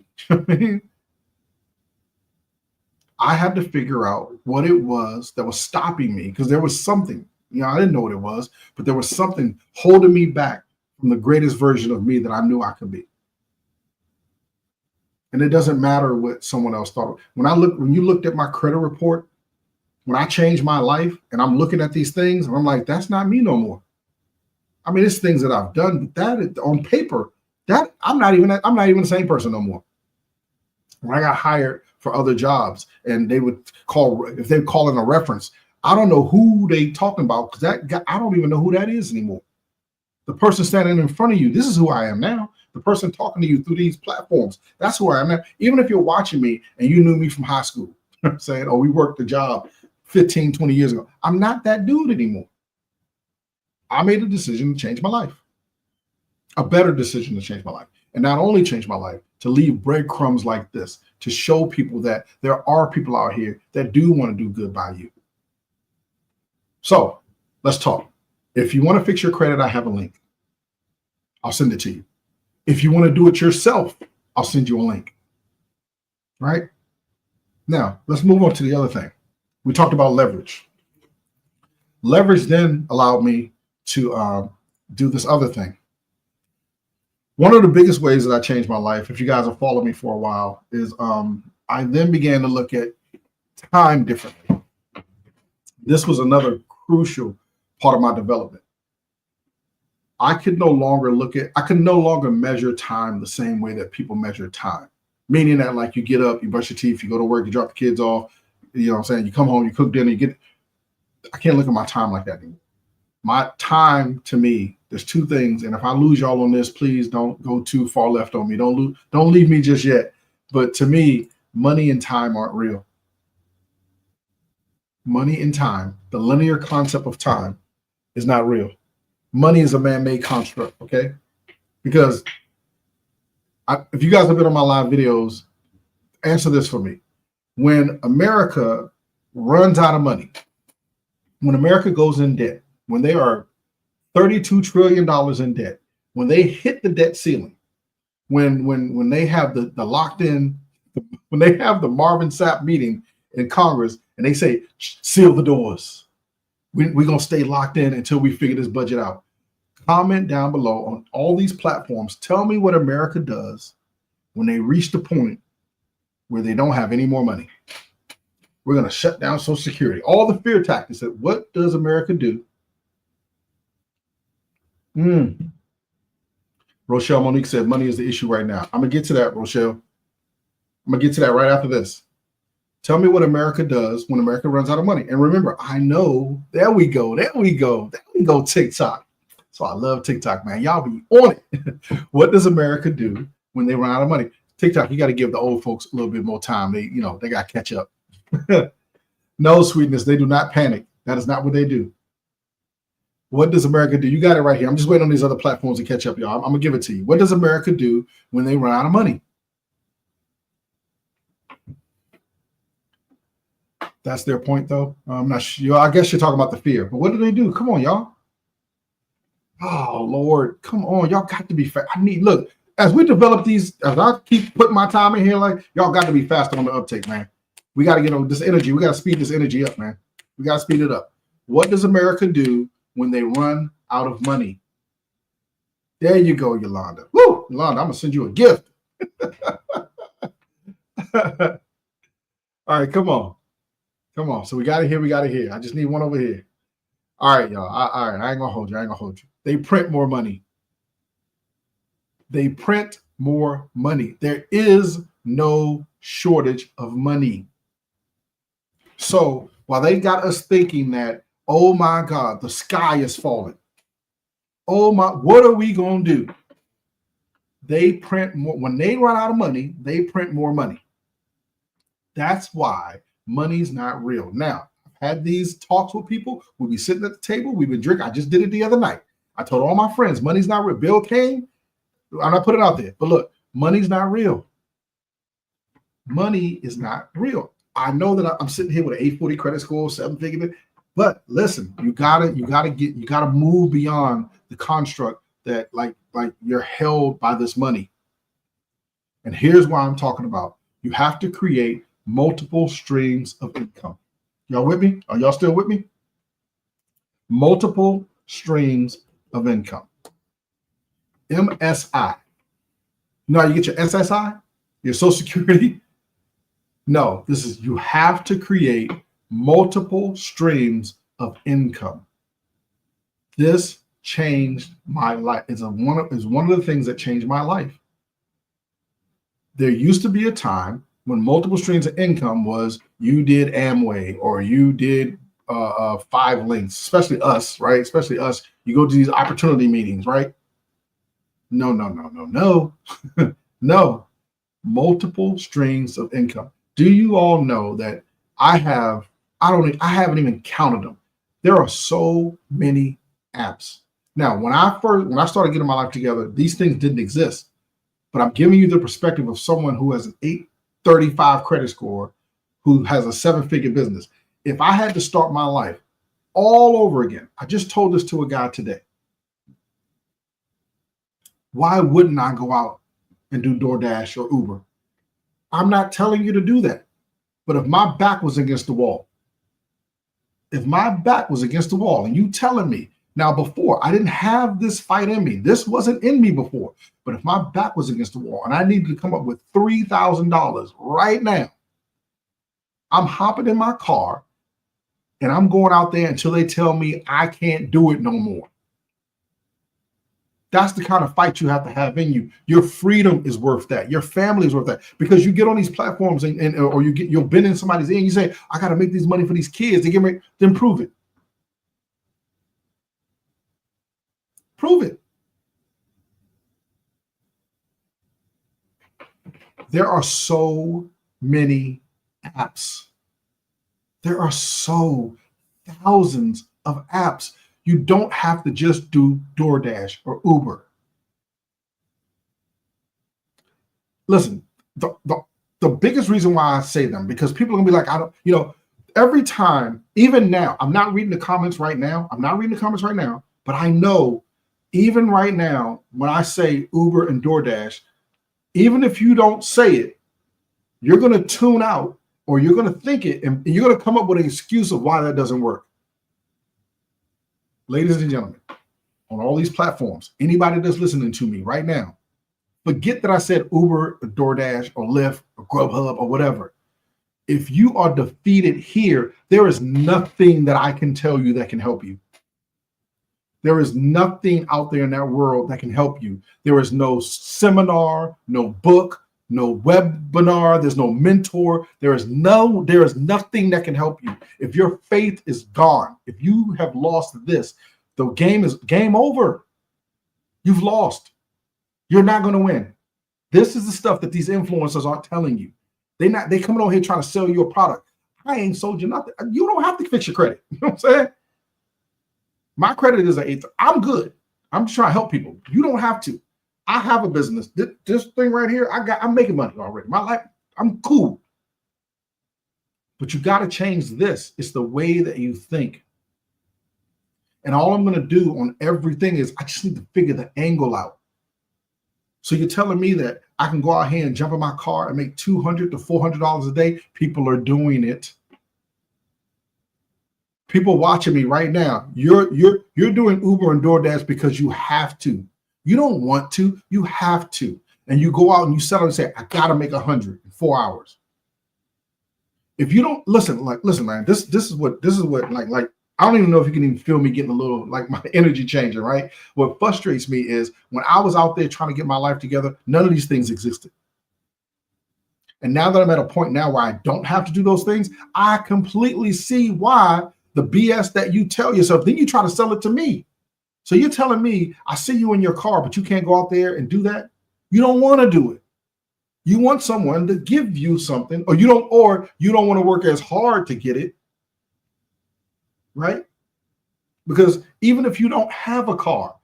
I had to figure out what it was that was stopping me, because there was something, I didn't know what it was, but there was something holding me back from the greatest version of me that I knew I could be. And it doesn't matter what someone else thought. When you looked at my credit report, when I changed my life and I'm looking at these things and I'm like, that's not me no more. I mean, it's things that I've done, but that on paper, that I'm not even the same person no more. When I got hired for other jobs and they would call, if they call in a reference, I don't know who they talking about, because that guy, I don't even know who that is anymore. The person standing in front of you, this is who I am now. The person talking to you through these platforms, that's who I am now. Even if you're watching me and you knew me from high school, saying, oh, we worked the job 15, 20 years ago. I'm not that dude anymore. I made a decision to change my life. A better decision to change my life. And not only change my life, to leave breadcrumbs like this, to show people that there are people out here that do want to do good by you. So let's talk. If you want to fix your credit, I have a link. I'll send it to you. If you want to do it yourself, I'll send you a link. Right? Now, let's move on to the other thing. We talked about leverage. Leverage then allowed me to do this other thing. One of the biggest ways that I changed my life, if you guys have followed me for a while, is I then began to look at time differently. This was another crucial part of my development. I could no longer measure time the same way that people measure time. Meaning that, like, you get up, you brush your teeth, you go to work, you drop the kids off, you know what I'm saying? You come home, you cook dinner, I can't look at my time like that anymore. My time, to me, there's two things. And if I lose y'all on this, please don't go too far left on me. Don't leave me just yet. But to me, money and time aren't real. Money and time, the linear concept of time, is not real. Money is a man-made construct, okay? Because if you guys have been on my live videos, answer this for me. When America runs out of money, when America goes in debt, when they are $32 trillion in debt, when they hit the debt ceiling, when they have the locked in, when they have the Marvin Sapp meeting in Congress and they say, seal the doors, we're going to stay locked in until we figure this budget out. Comment down below on all these platforms. Tell me what America does when they reach the point where they don't have any more money. We're going to shut down Social Security. All the fear tactics. What does America do? Rochelle Monique said money is the issue right now. I'm going to get to that, Rochelle. I'm going to get to that right after this. Tell me what America does when America runs out of money. And remember, I know, there we go, TikTok. So I love TikTok, man. Y'all be on it. What does America do when they run out of money? TikTok, you got to give the old folks a little bit more time. They got to catch up. No, sweetness, they do not panic. That is not what they do. What does America do? You got it right here. I'm just waiting on these other platforms to catch up, y'all. I'm going to give it to you. What does America do when they run out of money? That's their point, though. I'm not sure. I guess you're talking about the fear. But what do they do? Come on, y'all. Oh, Lord. Come on. Y'all got to be fast. Look, as we develop these, as I keep putting my time in here, like, y'all got to be faster on the uptake, man. We got to get on this energy. We got to speed this energy up, man. We got to speed it up. What does America do when they run out of money? There you go, Yolanda. Woo! Yolanda, I'm going to send you a gift. All right, come on. Come on. So we got it here. We got it here. I just need one over here. All right, y'all. All right. I ain't going to hold you. I ain't going to hold you. They print more money. They print more money. There is no shortage of money. So while they got us thinking that, oh my God, the sky is falling. Oh my, what are we going to do? They print more. When they run out of money, they print more money. That's why money's not real. Now, I've had these talks with people. We'll be sitting at the table. We've been drinking. I just did it the other night. I told all my friends, money's not real. Bill came. I'm not putting it out there. But look, money's not real. Money is not real. I know that I'm sitting here with an 840 credit score, 7-figure. But listen, you gotta move beyond the construct that like you're held by this money. And here's why I'm talking about. You have to create multiple streams of income. Y'all with me? Are y'all still with me? Multiple streams of income. MSI. You know how you get your SSI? Your Social Security? No, this is, you have to create multiple streams of income. This changed my life. It's one of the things that changed my life. There used to be a time when multiple streams of income was you did Amway or you did 5 links, especially us, right? Especially us. You go to these opportunity meetings, right? No. No. Multiple streams of income. Do you all know that I haven't even counted them. There are so many apps. Now, when I started getting my life together, these things didn't exist. But I'm giving you the perspective of someone who has an 835 credit score, who has a 7-figure business. If I had to start my life all over again, I just told this to a guy today. Why wouldn't I go out and do DoorDash or Uber? I'm not telling you to do that. But if my back was against the wall, and you telling me, now before I didn't have this fight in me, this wasn't in me before, but if my back was against the wall and I needed to come up with $3,000 right now, I'm hopping in my car and I'm going out there until they tell me I can't do it no more. That's the kind of fight you have to have in you. Your freedom is worth that. Your family is worth that, because you get on these platforms or you've been in somebody's ear and you say, I got to make this money for these kids. They get me, then prove it. Prove it. There are so many apps. There are thousands of apps. You don't have to just do DoorDash or Uber. Listen, the biggest reason why I say them, because people are gonna be like, every time, even now, I'm not reading the comments right now. But I know even right now, when I say Uber and DoorDash, even if you don't say it, you're gonna tune out or you're gonna think it, and you're gonna come up with an excuse of why that doesn't work. Ladies and gentlemen, on all these platforms, anybody that's listening to me right now, forget that I said Uber, or DoorDash, or Lyft, or Grubhub, or whatever. If you are defeated here, there is nothing that I can tell you that can help you. There is nothing out there in that world that can help you. There is no seminar, no book, no webinar. There's no mentor. There is nothing that can help you. If your faith is gone, if you have lost this, the game is game over. You've lost. You're not going to win. This is the stuff that these influencers aren't telling you. They coming on here trying to sell you a product. I ain't sold you nothing. You don't have to fix your credit. You know what I'm saying? My credit is an 8. I'm good. I'm just trying to help people. You don't have to. I have a business. This thing right here, I'm making money already. My life, I'm cool. But you got to change this. It's the way that you think. And all I'm going to do on everything is I just need to figure the angle out. So you're telling me that I can go out here and jump in my car and make $200 to $400 a day. People are doing it. People watching me right now. You're doing Uber and DoorDash because you have to. You don't want to. You have to. And you go out and you settle and say, I gotta make 100 in 4 hours. If you don't listen, man, this is what like I don't even know if you can even feel me getting a little like my energy changing, right? What frustrates me is when I was out there trying to get my life together, none of these things existed. And now that I'm at a point now where I don't have to do those things, I completely see why the BS that you tell yourself, then you try to sell it to me. So you're telling me I see you in your car, but you can't go out there and do that. You don't want to do it. You want someone to give you something, or you don't want to work as hard to get it, right? Because even if you don't have a car,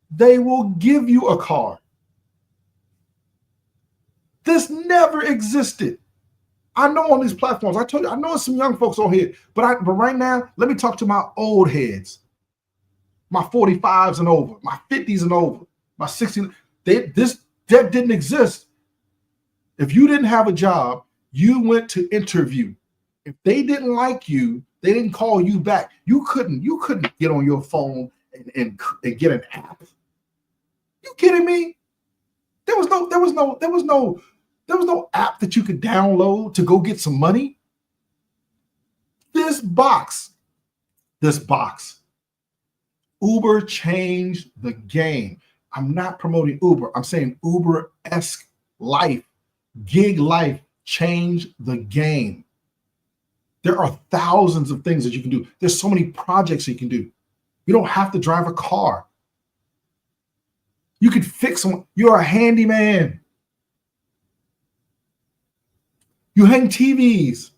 they will give you a car. This never existed. I know on these platforms, I told you, I know some young folks on here, but right now, let me talk to my old heads, my 45s and over, my 50s and over, my 60s. That didn't exist. If you didn't have a job, you went to interview. If they didn't like you, they didn't call you back. You couldn't get on your phone and get an app. You kidding me? There was no app that you could download to go get some money. This box, Uber changed the game. I'm not promoting Uber. I'm saying Uber-esque life, gig life changed the game. There are thousands of things that you can do. There's so many projects you can do. You don't have to drive a car. You could fix someone. You're a handyman. You hang TVs.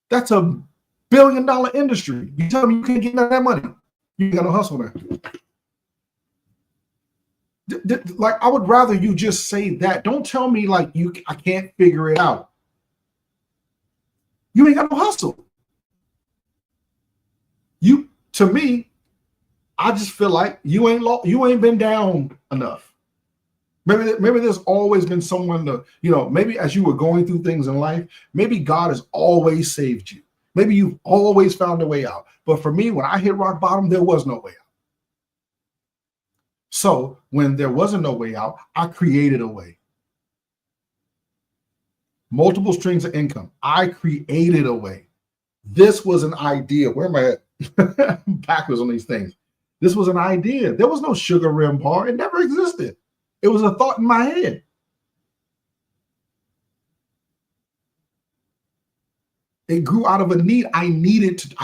That's a $1 billion industry. You tell me you can't get that money. You ain't got no hustle there. Like, I would rather you just say that. Don't tell me like I can't figure it out. You ain't got no hustle. To me, I just feel like you ain't been down enough. Maybe there's always been someone to, maybe as you were going through things in life, maybe God has always saved you. Maybe you've always found a way out. But for me, when I hit rock bottom, there was no way out. So when there wasn't no way out, I created a way. Multiple streams of income. I created a way. This was an idea. Where am I at? Backwards on these things. This was an idea. There was no Sugar Rim Bar. It never existed. It was a thought in my head. It grew out of a need. I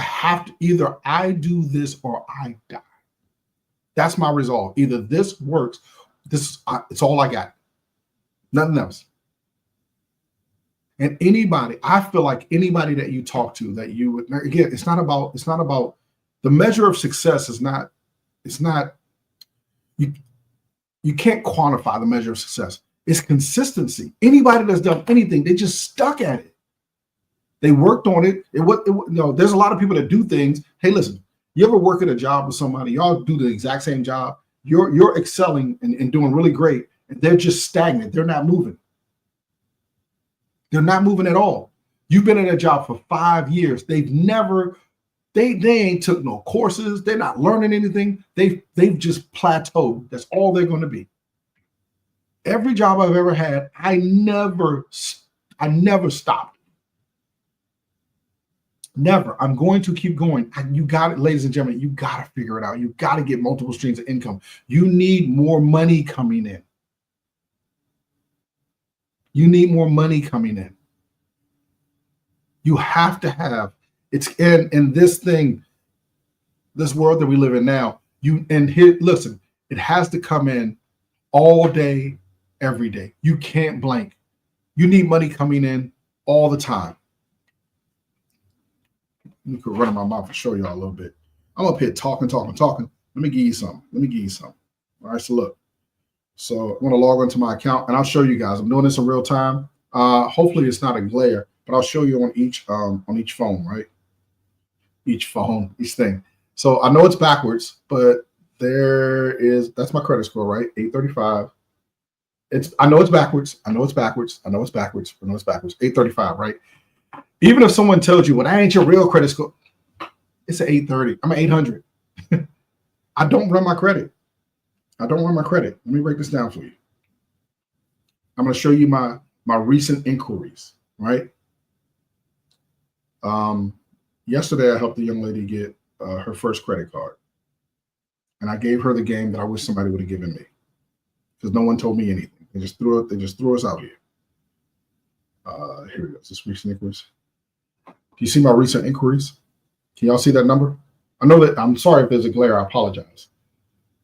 have to, either I do this or I die. That's my resolve. Either this works, it's all I got. Nothing else. And I feel like anybody that you talk to, that you would, again, it's not about the measure of success you can't quantify the measure of success. It's consistency. Anybody that's done anything, they just stuck at it. They worked on it. There's a lot of people that do things. Hey, listen, you ever work at a job with somebody, y'all do the exact same job, you're excelling and doing really great, and they're just stagnant. They're not moving. They're not moving at all. You've been in a job for 5 years. They ain't took no courses. They're not learning anything. They've just plateaued. That's all they're going to be. Every job I've ever had, I never stopped. Never. I'm going to keep going. You got it, ladies and gentlemen. You got to figure it out. You got to get multiple streams of income. You need more money coming in. You need more money coming in. You have to have, it's in this thing, this world that we live in now. Listen, it has to come in all day, every day. You can't blank. You need money coming in all the time. You could run in my mouth and show y'all a little bit. I'm up here talking. Let me give you something. All right, so look. So I'm going to log into my account and I'll show you guys. I'm doing this in real time. Hopefully it's not a glare, but I'll show you on each phone, right? Each thing. So I know it's backwards, but that's my credit score, right? 835. I know it's backwards. I know it's backwards. I know it's backwards. I know it's backwards. 835, right? Even if someone tells you, well, that ain't your real credit score, it's an 830. I'm an 800. I don't run my credit. I don't run my credit. Let me break this down for you. I'm going to show you my recent inquiries, right? Yesterday, I helped a young lady get her first credit card. And I gave her the game that I wish somebody would have given me, because no one told me anything. They just threw us out here. Here it goes. This recent inquiries. Do you see my recent inquiries? Can y'all see that number? I know that. I'm sorry if there's a glare. I apologize.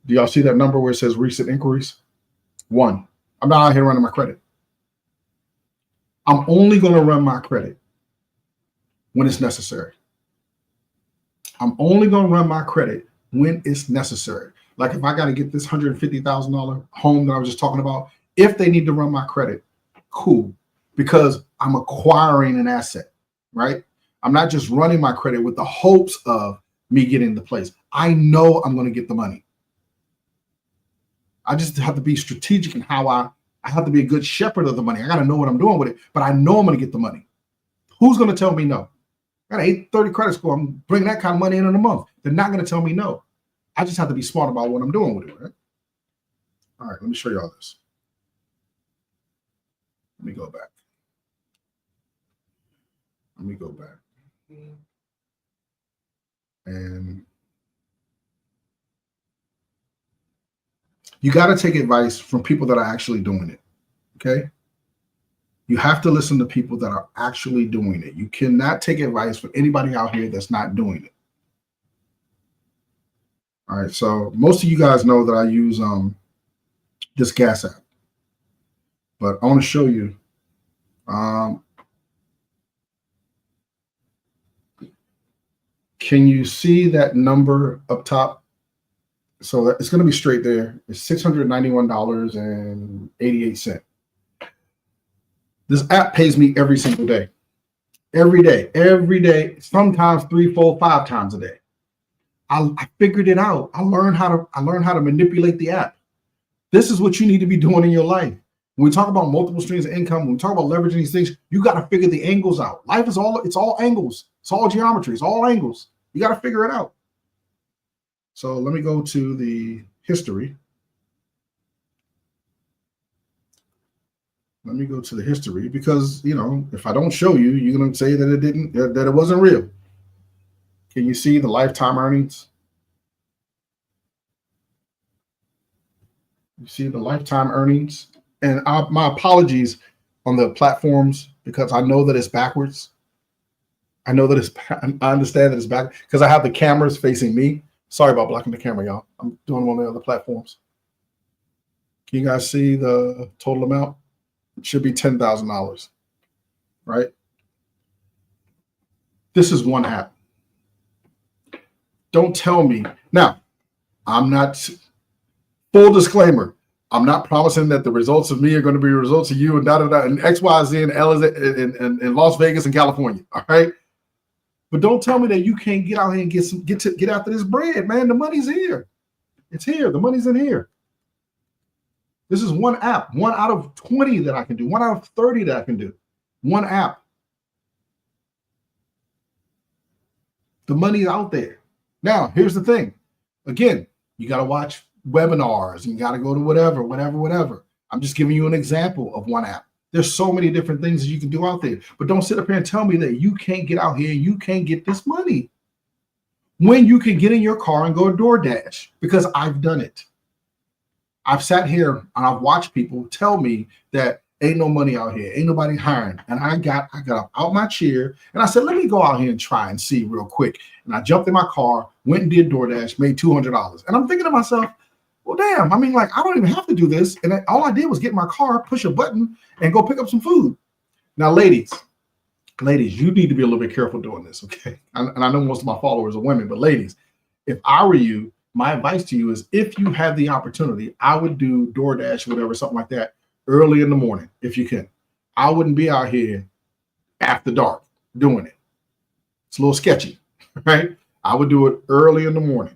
Do y'all see that number where it says recent inquiries? 1. I'm not out here running my credit. I'm only going to run my credit when it's necessary. I'm only going to run my credit when it's necessary. Like if I got to get this $150,000 home that I was just talking about, if they need to run my credit, cool, because I'm acquiring an asset, right? I'm not just running my credit with the hopes of me getting the place. I know I'm going to get the money. I just have to be strategic in how I have to be a good shepherd of the money. I got to know what I'm doing with it, but I know I'm going to get the money. Who's going to tell me no? I got an 830 credit score. I'm bringing that kind of money in a month. They're not going to tell me no. I just have to be smart about what I'm doing with it, right? All right, let me show you all this. Let me go back. And you got to take advice from people that are actually doing it, okay? You have to listen to people that are actually doing it. You cannot take advice from anybody out here that's not doing it. All right, so most of you guys know that I use this gas app, but I want to show you. Can you see that number up top? So it's going to be straight there. It's $691.88. This app pays me every single day. Every day, sometimes 3, 4, 5 times a day. I figured it out. I learned how to manipulate the app. This is what you need to be doing in your life. When we talk about multiple streams of income, when we talk about leveraging these things, you got to figure the angles out. Life is it's all angles. It's all geometry. It's all angles. You got to figure it out. So let me go to the history. Let me go to the history, because, you know, if I don't show you, you're going to say that it wasn't real. Can you see the lifetime earnings? You see the lifetime earnings? And my apologies on the platforms, because I know that it's backwards. I understand that it's back because I have the cameras facing me. Sorry about blocking the camera, y'all. I'm doing one of the other platforms. Can you guys see the total amount? It should be $10,000, right? This is one app. Don't tell me. Now, I'm not, full disclaimer, I'm not promising that the results of me are going to be results of you and and X, Y, Z, and L in Las Vegas and California, all right? But don't tell me that you can't get out here and get after this bread, man. The money's here. It's here. The money's in here. This is one app, 1 out of 20 that I can do, 1 out of 30 that I can do. One app. The money's out there. Now, here's the thing. Again, you got to watch webinars. You got to go to whatever. I'm just giving you an example of one app. There's so many different things that you can do out there. But don't sit up here and tell me that you can't get out here and you can't get this money when you can get in your car and go to DoorDash, because I've done it. I've sat here and I've watched people tell me that ain't no money out here, ain't nobody hiring. And I got up out my chair and I said, let me go out here and try and see real quick. And I jumped in my car, went and did DoorDash, made $200. And I'm thinking to myself, well, damn, I mean, like, I don't even have to do this. And all I did was get in my car, push a button, and go pick up some food. Now, ladies, you need to be a little bit careful doing this, okay? And I know most of my followers are women, but ladies, if I were you, my advice to you is, if you have the opportunity, I would do DoorDash, whatever, something like that, early in the morning, if you can. I wouldn't be out here after dark doing it. It's a little sketchy, right? I would do it early in the morning.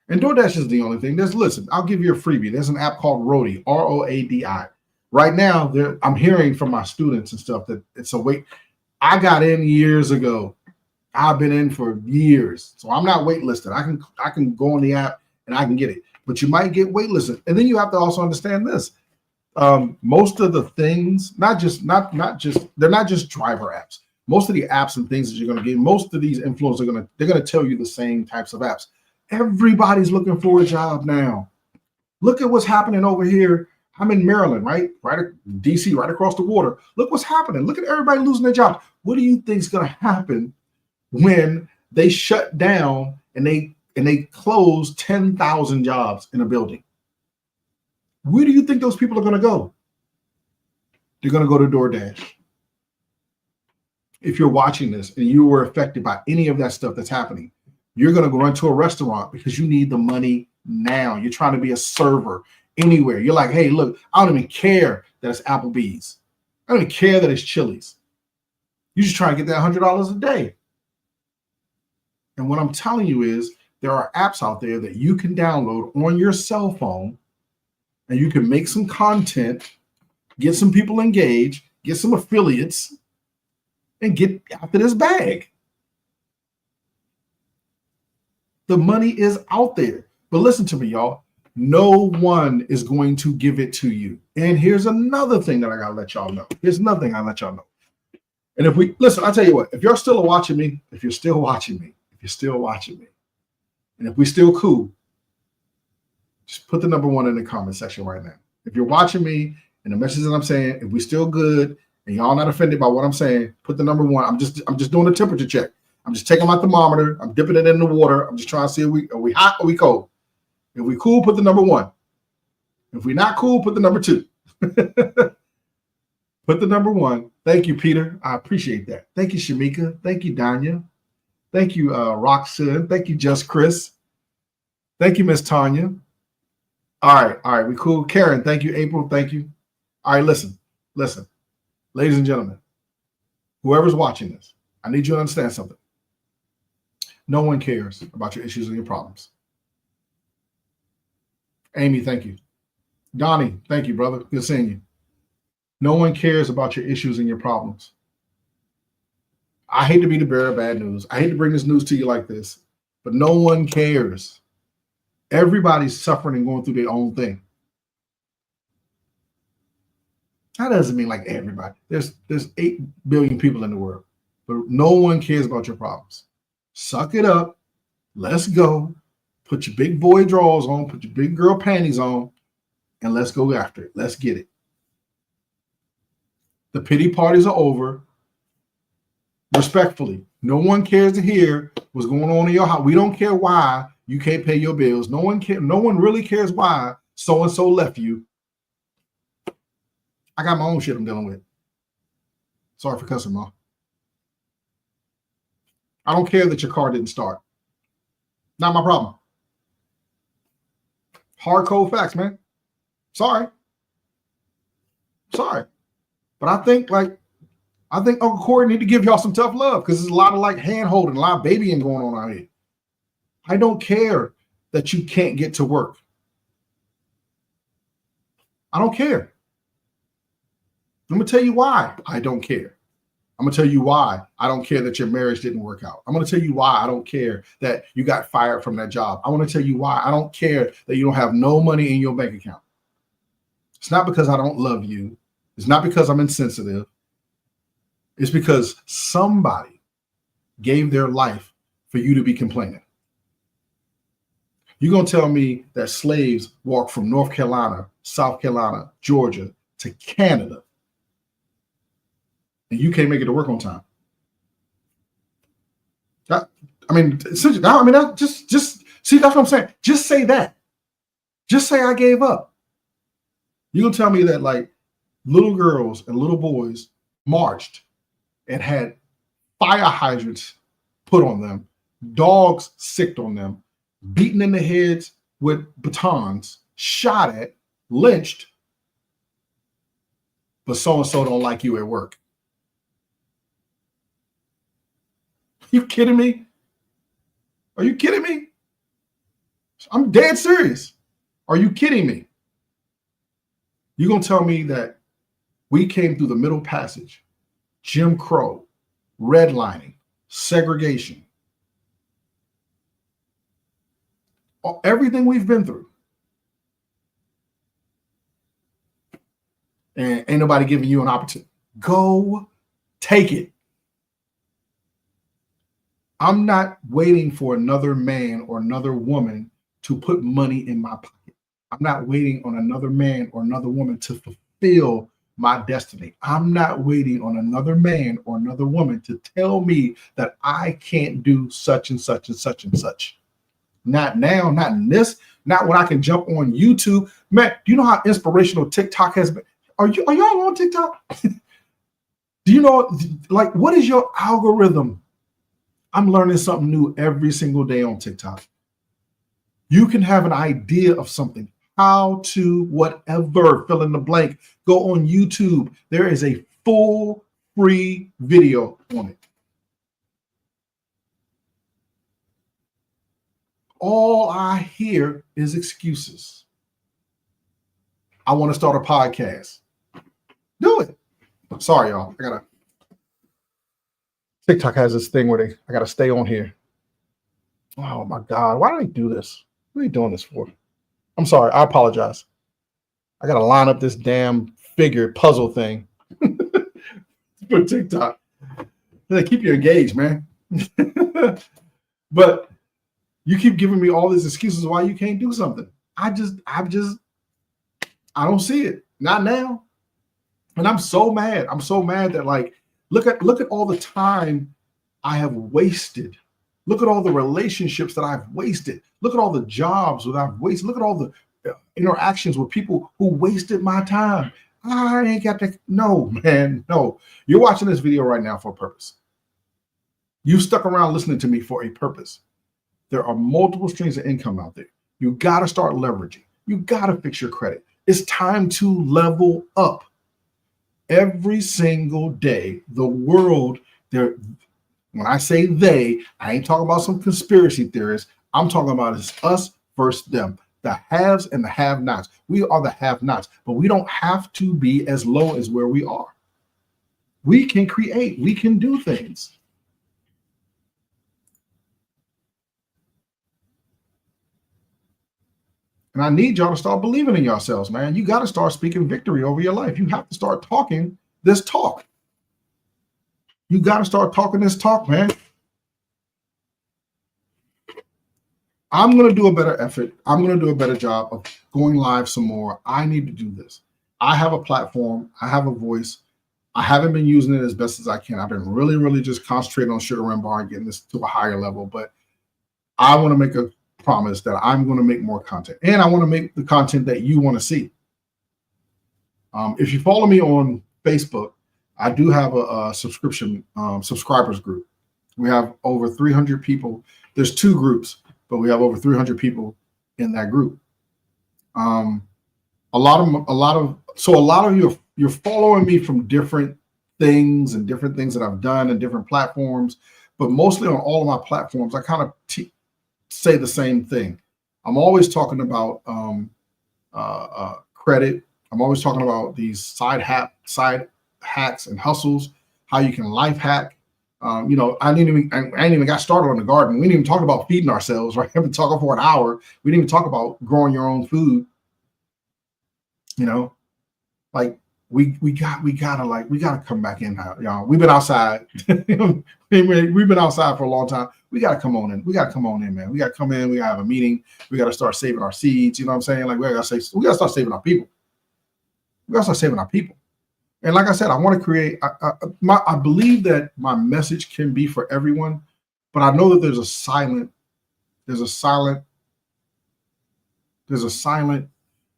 And DoorDash is the only thing. Listen, I'll give you a freebie. There's an app called Roadie, ROADI. Right now, I'm hearing from my students and stuff that it's a wait. I got in years ago. I've been in for years, so I'm not waitlisted. I can go on the app and I can get it. But you might get waitlisted, and then you have to also understand this. Most of the things, not just they're not just driver apps. Most of the apps and things that you're going to get, most of these influencers they're going to tell you the same types of apps. Everybody's looking for a job now. Look at what's happening over here. I'm in Maryland, right at DC, right across the water. Look what's happening. Look at everybody losing their jobs. What do you think is going to happen when they shut down and they close 10,000 jobs in a building? Where do you think those people are going to go? They're going to go to DoorDash. If you're watching this and you were affected by any of that stuff that's happening, you're going to go run to a restaurant because you need the money now. You're trying to be a server anywhere. You're like, hey, look, I don't even care that it's Applebee's. I don't even care that it's Chili's. You're just trying to get that $100 a day. And what I'm telling you is there are apps out there that you can download on your cell phone, and you can make some content, get some people engaged, get some affiliates, and get after this bag. The money is out there. But listen to me, y'all. No one is going to give it to you. And here's another thing that I got to let y'all know. And if we listen, I'll tell you what, if you're still watching me, and if we still cool, just put the number 1 in the comment section right now. If you're watching me and the message that I'm saying, if we still good and y'all not offended by what I'm saying, put the number 1. I'm just doing a temperature check. I'm just taking my thermometer. I'm dipping it in the water. I'm just trying to see are we hot or we cold. If we cool, put the number 1. If we not cool, put the number 2. Put the number 1. Thank you, Peter. I appreciate that. Thank you, Shamika. Thank you, Danya. Thank you, Roxanne. Thank you, Just Chris. Thank you, Miss Tanya. All right, we cool. Karen, thank you. April, thank you. All right, listen. Ladies and gentlemen, whoever's watching this, I need you to understand something. No one cares about your issues and your problems. Amy, thank you. Donnie, thank you, brother. Good seeing you. No one cares about your issues and your problems. I hate to be the bearer of bad news. I hate to bring this news to you like this, but no one cares. Everybody's suffering and going through their own thing. That doesn't mean like everybody. There's 8 billion people in the world, but no one cares about your problems. Suck it up. Let's go. Put your big boy drawers on, put your big girl panties on, and let's go after it. Let's get it. The pity parties are over. Respectfully, no one cares to hear what's going on in your house. We don't care why you can't pay your bills. No one really cares why so-and-so left you. I got my own shit I'm dealing with. Sorry for cussing, Ma. I don't care that your car didn't start. Not my problem. Hard cold facts, man. Sorry. But I think Uncle Corey need to give y'all some tough love because there's a lot of like hand holding, a lot of babying going on out here. I don't care that you can't get to work. I don't care. I'm going to tell you why I don't care. I'm going to tell you why I don't care that your marriage didn't work out. I'm going to tell you why I don't care that you got fired from that job. I want to tell you why I don't care that you don't have no money in your bank account. It's not because I don't love you. It's not because I'm insensitive. It's because somebody gave their life for you to be complaining. You're going to tell me that slaves walked from North Carolina, South Carolina, Georgia to Canada, and you can't make it to work on time. Just see, that's what I'm saying. Just say that. Just say I gave up. You're going to tell me that like little girls and little boys marched and had fire hydrants put on them, dogs sicked on them, beaten in the heads with batons, shot at, lynched, but so-and-so don't like you at work. You kidding me? Are you kidding me? I'm dead serious. Are you kidding me? You're going to tell me that we came through the Middle Passage, Jim Crow, redlining, segregation, everything we've been through. And ain't nobody giving you an opportunity. Go take it. I'm not waiting for another man or another woman to put money in my pocket. I'm not waiting on another man or another woman to fulfill my destiny. I'm not waiting on another man or another woman to tell me that I can't do such and such and such and such. Not now, not in this, not when I can jump on YouTube. Man, do you know how inspirational TikTok has been? Are y'all on TikTok? Do you know, like, what is your algorithm? I'm learning something new every single day on TikTok. You can have an idea of something, how to whatever, fill in the blank. Go on YouTube. There is a full free video on it. All I hear is excuses. I want to start a podcast. Do it. Sorry, y'all. TikTok has this thing where I gotta stay on here. Oh my God. Why do they do this? What are you doing this for? I'm sorry. I apologize. I gotta line up this damn figure puzzle thing for TikTok. They keep you engaged, man. But you keep giving me all these excuses why you can't do something. I don't see it. Not now. And I'm so mad. I'm so mad that, like, look at all the time I have wasted. Look at all the relationships that I've wasted. Look at all the jobs that I've wasted. Look at all the interactions with people who wasted my time. I ain't got to. No, man, no. You're watching this video right now for a purpose. You stuck around listening to me for a purpose. There are multiple streams of income out there. You got to start leveraging. You got to fix your credit. It's time to level up. Every single day, the world, when I say they, I ain't talking about some conspiracy theorists. I'm talking about it's us versus them, the haves and the have-nots. We are the have-nots, but we don't have to be as low as where we are. We can create, we can do things. And I need y'all to start believing in yourselves, man. You got to start speaking victory over your life. You have to start talking this talk. You got to start talking this talk, man. I'm going to do a better effort. I'm going to do a better job of going live some more. I need to do this. I have a platform. I have a voice. I haven't been using it as best as I can. I've been really, really just concentrating on Sugar Ram Bar and getting this to a higher level. But I want to make a promise that I'm going to make more content, and I want to make the content that you want to see. If you follow me on Facebook, I do have a subscription subscribers group. We have over 300 people. There's two groups, but we have over 300 people in that group. A lot of you you're following me from different things and different things that I've done and different platforms, but mostly on all of my platforms, I kind of say the same thing. I'm always talking about credit. I'm always talking about these side hacks and hustles, how you can life hack. I ain't even got started on the garden. We didn't even talk about feeding ourselves, right? I've been talking for an hour. We didn't even talk about growing your own food. Like we gotta come back in now, y'all. We've been outside. We've been outside for a long time. We gotta come on in. We gotta come on in, man. We gotta come in. We gotta have a meeting. We gotta start saving our seeds. You know what I'm saying? Like we gotta start saving our people. We gotta start saving our people. And like I said, I want to create. I believe that my message can be for everyone, but I know that there's a silent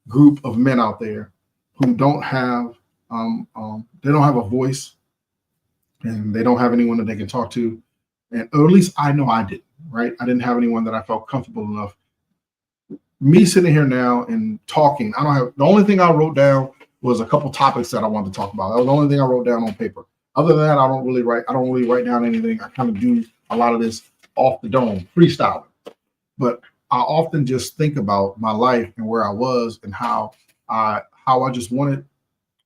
group of men out there who don't have a voice, and they don't have anyone that they can talk to. And or at least I know I didn't, right? I didn't have anyone that I felt comfortable enough. Me sitting here now and talking, the only thing I wrote down was a couple topics that I wanted to talk about. That was the only thing I wrote down on paper. Other than that, I don't really write down anything. I kind of do a lot of this off the dome, freestyling. But I often just think about my life and where I was and how I just wanted.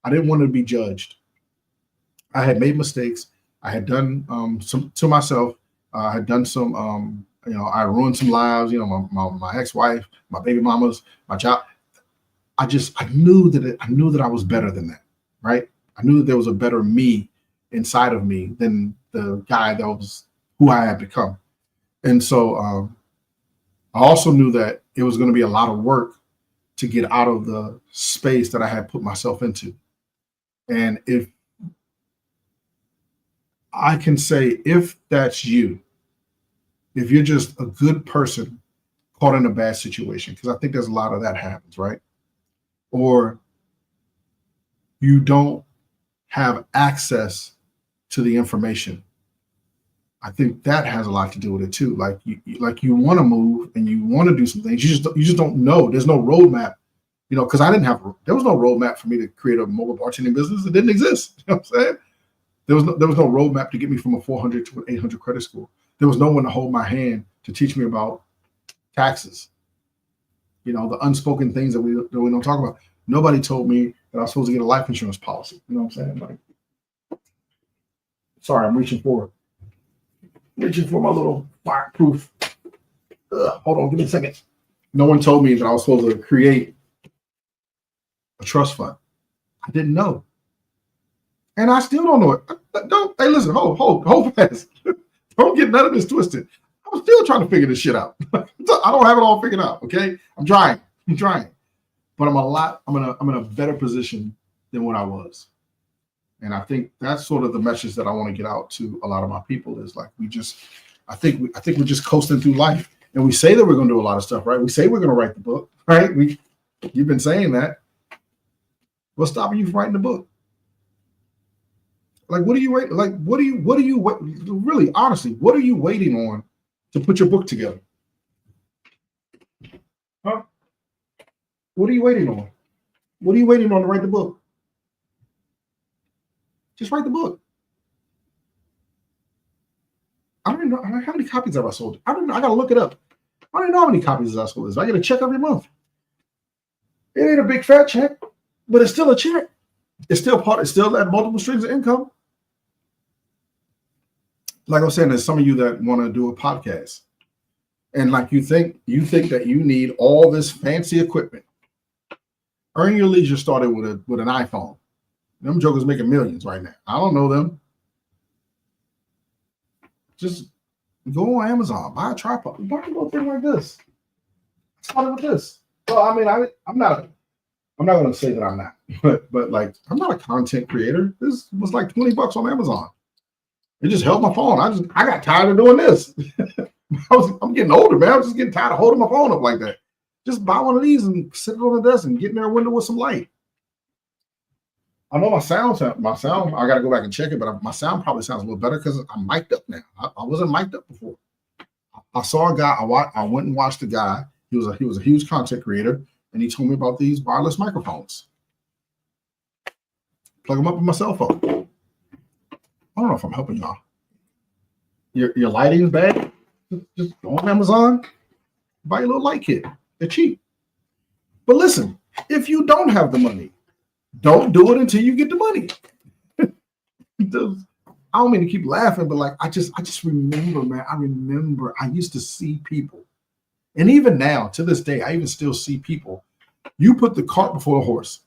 I didn't want to be judged. I had made mistakes. I had done some to myself. I had done some. I ruined some lives. My ex-wife, my baby mamas, my job. I knew that I knew that I was better than that, right? I knew that there was a better me inside of me than the guy that was who I had become. And so I also knew that it was going to be a lot of work to get out of the space that I had put myself into. And if I can say, if that's you, if you're just a good person caught in a bad situation, because I think there's a lot of that happens, right? Or you don't have access to the information. I think that has a lot to do with it too. Like you want to move and you want to do some things. You just don't know. There's no roadmap, because there was no roadmap for me to create a mobile bartending business. It didn't exist. You know what I'm saying? There was no roadmap to get me from a 400 to an 800 credit score. There was no one to hold my hand to teach me about taxes. The unspoken things that we don't talk about. Nobody told me that I was supposed to get a life insurance policy. You know what I'm saying? Like, sorry, I'm reaching for my little fireproof. Hold on, give me a second. No one told me that I was supposed to create a trust fund. I didn't know. And I still don't know it. Hey, listen, hold fast. Don't get none of this twisted. I'm still trying to figure this shit out. I don't have it all figured out. Okay. I'm trying, but I'm in a better position than what I was. And I think that's sort of the message that I want to get out to a lot of my people is like, I think we're just coasting through life, and we say that we're going to do a lot of stuff, right? We say we're going to write the book, right? You've been saying that. What's stopping you from writing the book? Like, what are you waiting? Like, what are you really, honestly, what are you waiting on to put your book together? Huh? What are you waiting on? What are you waiting on to write the book? Just write the book. I don't even know how many copies have I sold. I don't know. I gotta look it up. I don't know how many copies I sold. I get a check every month. It ain't a big fat check, but it's still a check. It's still that multiple streams of income. Like I was saying, there's some of you that want to do a podcast, and like you think that you need all this fancy equipment. Earn Your Leisure started with an iPhone. Them jokers making millions right now. I don't know them. Just go on Amazon, buy a tripod, buy a little thing like this. Started with this. Well, I mean, I'm not going to say that I'm not, but like I'm not a content creator. This was like $20 on Amazon. It just held my phone. I got tired of doing this. I'm getting older, man. I'm just getting tired of holding my phone up like that. Just buy one of these and sit it on the desk and get in their window with some light. I know my sound, I got to go back and check it, but my sound probably sounds a little better because I'm mic'd up now. I wasn't mic'd up before. I saw a guy, I went and watched a guy. He was a huge content creator, and he told me about these wireless microphones. Plug them up with my cell phone. I don't know if I'm helping y'all. Your lighting is bad? Just go on Amazon, buy a little light kit. They're cheap. But listen, if you don't have the money, don't do it until you get the money. I don't mean to keep laughing, but like I just remember, man. I used to see people, and even now to this day, I even still see people. You put the cart before the horse.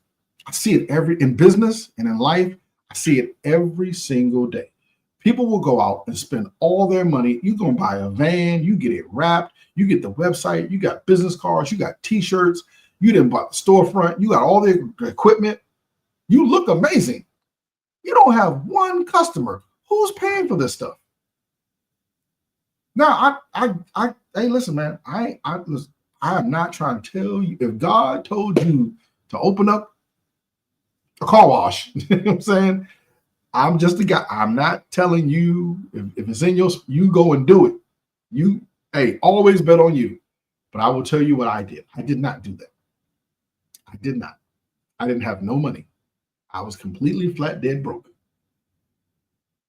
I see it in business and in life. I see it every single day. People will go out and spend all their money. You're gonna buy a van, you get it wrapped, you get the website, you got business cards, you got T-shirts, you didn't buy the storefront, you got all the equipment. You look amazing. You don't have one customer. Who's paying for this stuff? Now, hey, listen, man. I am not trying to tell you. If God told you to open up a car wash, you know what I'm saying? I'm just a guy. I'm not telling you if it's in you go and do it. Hey, always bet on you. But I will tell you what I did. I did not do that. I did not. I didn't have no money. I was completely flat dead broke.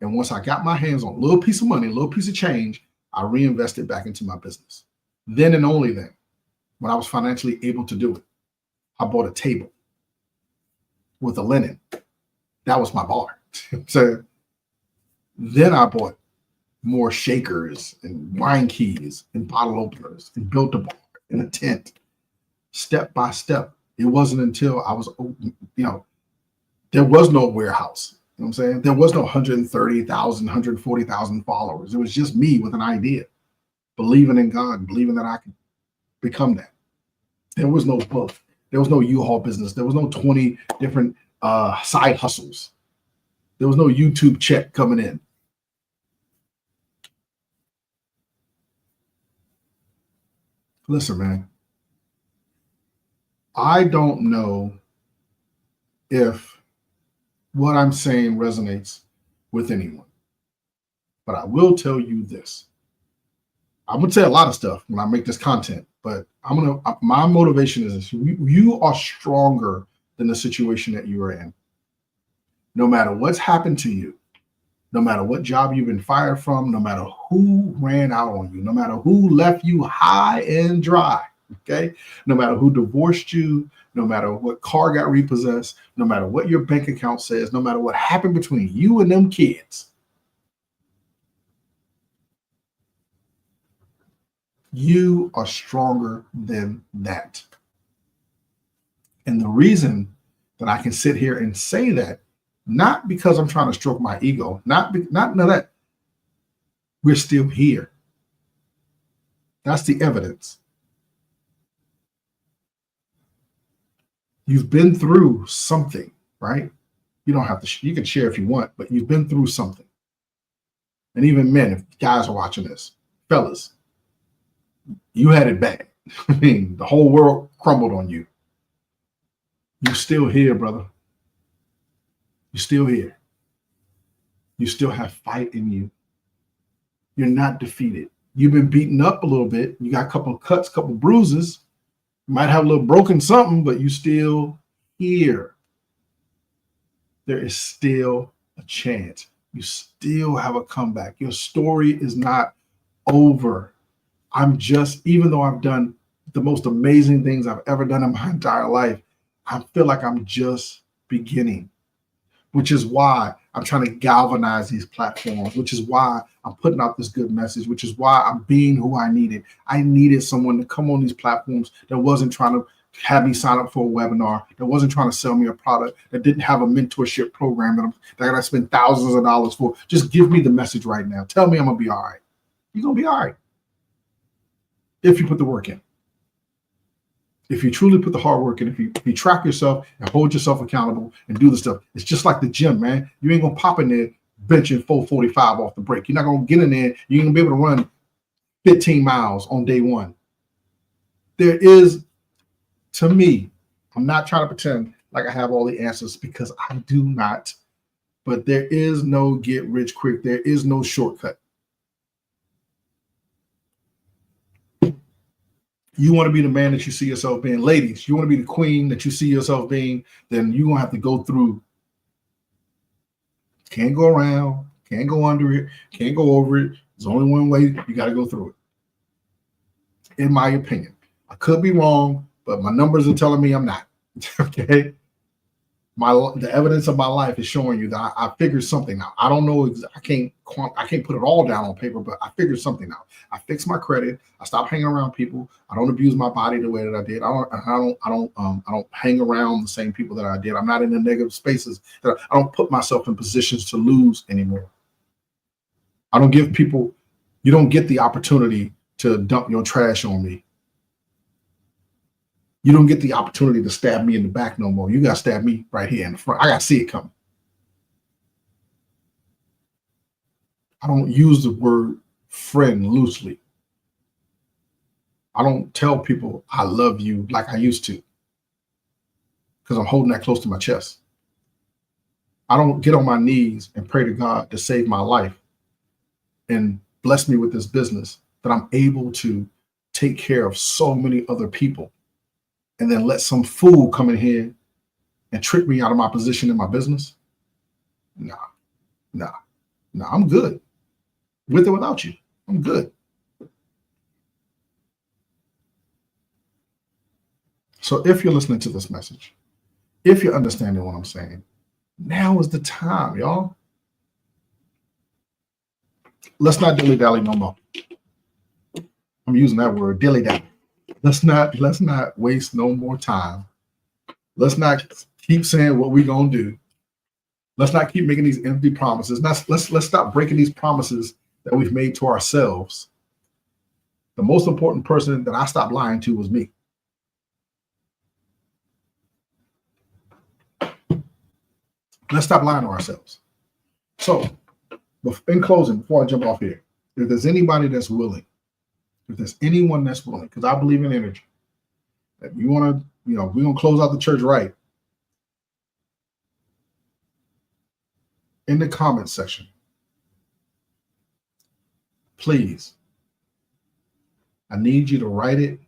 And once I got my hands on a little piece of money, a little piece of change, I reinvested back into my business. Then and only then when I was financially able to do it. I bought a table with a linen. That was my bar. So then I bought more shakers and wine keys and bottle openers and built a bar and a tent, step by step. It wasn't until I was, there was no warehouse. You know what I'm saying? There was no 130,000, 140,000 followers. It was just me with an idea, believing in God, believing that I could become that. There was no book. There was no U-Haul business. There was no 20 different side hustles. There was no YouTube check coming in. Listen, man, I don't know if what I'm saying resonates with anyone, but I will tell you this. I'm gonna say a lot of stuff when I make this content, but my motivation is this: you are stronger than the situation that you are in. No matter what's happened to you, no matter what job you've been fired from, no matter who ran out on you, no matter who left you high and dry, okay? No matter who divorced you, no matter what car got repossessed, no matter what your bank account says, no matter what happened between you and them kids, you are stronger than that. And the reason that I can sit here and say that, not because I'm trying to stroke my ego, not none of that. We're still here. That's the evidence. You've been through something, right? You don't have to, you can share if you want, but you've been through something. And even men, if guys are watching this, fellas, you had it bad. I mean, the whole world crumbled on you. You're still here, brother. You're still here. You still have fight in you. You're not defeated. You've been beaten up a little bit. You got a couple of cuts, couple of bruises. You might have a little broken something, but you still here. There is still a chance. You still have a comeback. Your story is not over. Even though I've done the most amazing things I've ever done in my entire life, I feel like I'm just beginning, which is why I'm trying to galvanize these platforms, which is why I'm putting out this good message, which is why I'm being who I needed. I needed someone to come on these platforms that wasn't trying to have me sign up for a webinar, that wasn't trying to sell me a product, that didn't have a mentorship program that I spend thousands of dollars for. Just give me the message right now. Tell me I'm going to be all right. You're going to be all right if you put the work in. If you truly put the hard work in, if you track yourself and hold yourself accountable and do the stuff, it's just like the gym, man. You ain't gonna pop in there benching 445 off the break. You're not gonna get in there. You ain't gonna be able to run 15 miles on day one. There is, to me, I'm not trying to pretend like I have all the answers because I do not, but there is no get rich quick. There is no shortcut. You want to be the man that you see yourself being. Ladies, you want to be the queen that you see yourself being, then you're going to have to go through. Can't go around, can't go under it, can't go over it. There's only one way. You got to go through it. In my opinion. I could be wrong, but my numbers are telling me I'm not. Okay? The evidence of my life is showing you that I figured something out. I don't know. I can't put it all down on paper, but I figured something out. I fixed my credit. I stopped hanging around people. I don't abuse my body the way that I did. I don't hang around the same people that I did. I'm not in the negative spaces. I don't put myself in positions to lose anymore. I don't give people. You don't get the opportunity to dump your trash on me. You don't get the opportunity to stab me in the back no more. You got to stab me right here in the front. I got to see it coming. I don't use the word friend loosely. I don't tell people I love you like I used to because I'm holding that close to my chest. I don't get on my knees and pray to God to save my life and bless me with this business that I'm able to take care of so many other people. And then let some fool come in here and trick me out of my position in my business? Nah, I'm good. With or without you, I'm good. So if you're listening to this message, if you're understanding what I'm saying, now is the time, y'all. Let's not dilly-dally no more. I'm using that word, dilly-dally. Let's not waste no more time. Let's not keep saying what we're gonna do. Let's not keep making these empty promises. Let's stop breaking these promises that we've made to ourselves. The most important person that I stopped lying to was me. Let's stop lying to ourselves. So, in closing, before I jump off here, if there's anybody that's willing, if there's anyone that's willing, because I believe in energy, that you want to, we're going to close out the church right. In the comment section, please, I need you to write it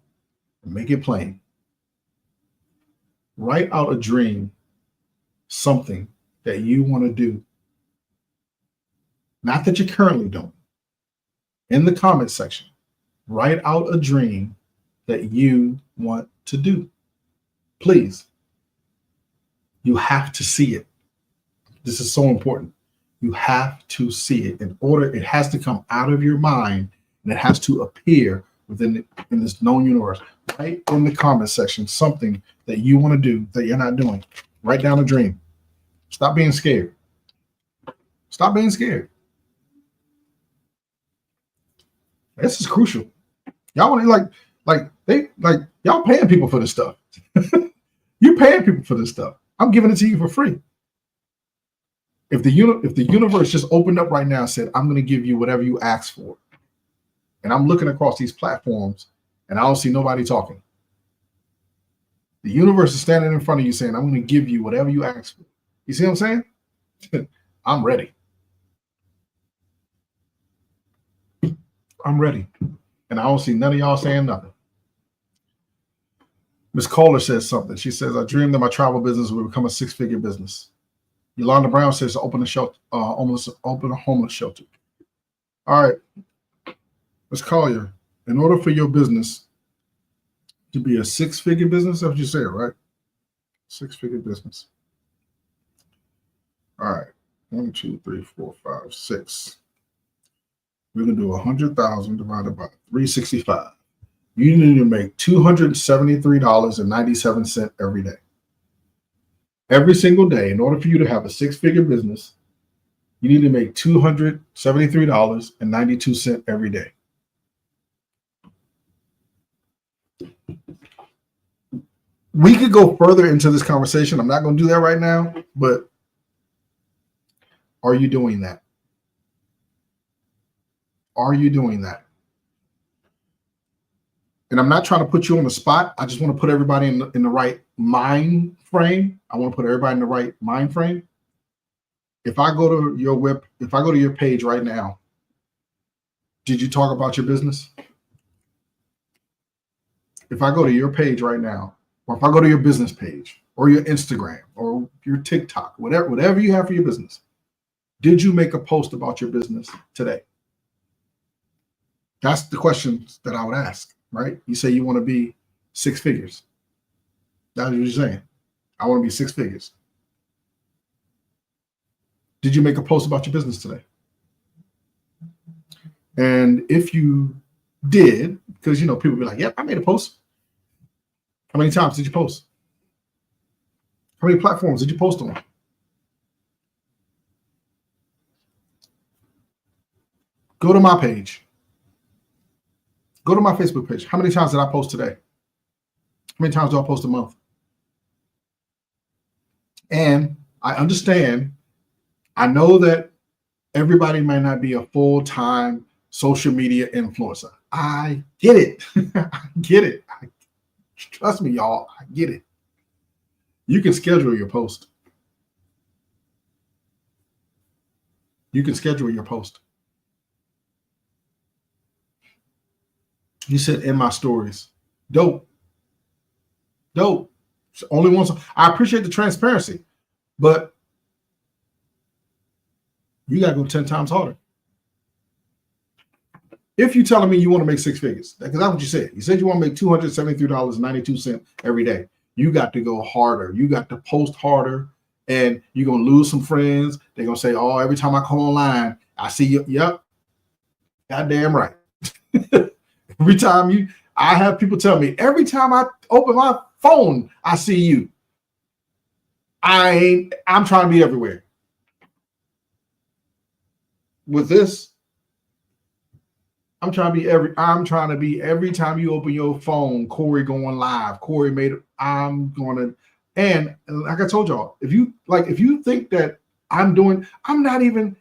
and make it plain. Write out a dream, something that you want to do. Not that you're currently doing. In the comment section, write out a dream that you want to do. Please. You have to see it. This is so important. You have to see it. It has to come out of your mind, and it has to appear in this known universe. Write in the comment section something that you want to do that you're not doing. Write down a dream. Stop being scared. Stop being scared. This is crucial. Y'all want to y'all paying people for this stuff. You're paying people for this stuff. I'm giving it to you for free. If the universe just opened up right now and said, I'm going to give you whatever you ask for, and I'm looking across these platforms and I don't see nobody talking. The universe is standing in front of you saying, I'm going to give you whatever you ask for. You see what I'm saying? I'm ready. I'm ready. And I don't see none of y'all saying nothing. Miss Kohler says something. She says, I dreamed that my travel business would become a six-figure business. Yolanda Brown says, open a shelter, open a homeless shelter. All right. Ms. Collier, in order for your business to be a six-figure business, that's what you said, right? Six-figure business. All right. 1, 2, 3, 4, 5, 6. We're going to do 100,000 divided by 365. You need to make $273.97 every day. Every single day, in order for you to have a six-figure business, you need to make $273.92 every day. We could go further into this conversation. I'm not going to do that right now, but are you doing that? Are you doing that? And I'm not trying to put you on the spot. I just want to put everybody in the right mind frame. I want to put everybody in the right mind frame. If I go to your page right now, did you talk about your business? If I go to your page right now, or if I go to your business page or your Instagram or your TikTok, whatever you have for your business, did you make a post about your business today? That's the questions that I would ask, right? You say you want to be six figures. That's what you're saying. I want to be six figures. Did you make a post about your business today? And if you did, because people be like, yep, I made a post. How many times did you post? How many platforms did you post on? Go to my page. Go to my Facebook page. How many times did I post today? How many times do I post a month? And I understand, I know that everybody might not be a full-time social media influencer. I get it. I get it. Trust me, y'all, I get it. You can schedule your post. You can schedule your post. You said in my stories. Dope. Only one. I appreciate the transparency, but you got to go 10 times harder. If you're telling me you want to make six figures, because that's what you said. You said you want to make $273.92 every day. You got to go harder. You got to post harder, and you're going to lose some friends. They're going to say, oh, every time I come online, I see you. Yep. Goddamn right. Every time I have people tell me, every time I open my phone, I see you. I'm trying to be everywhere. With this, I'm trying to be every time you open your phone, Corey going live. Corey made it. I'm like I told y'all, if you think that I'm not even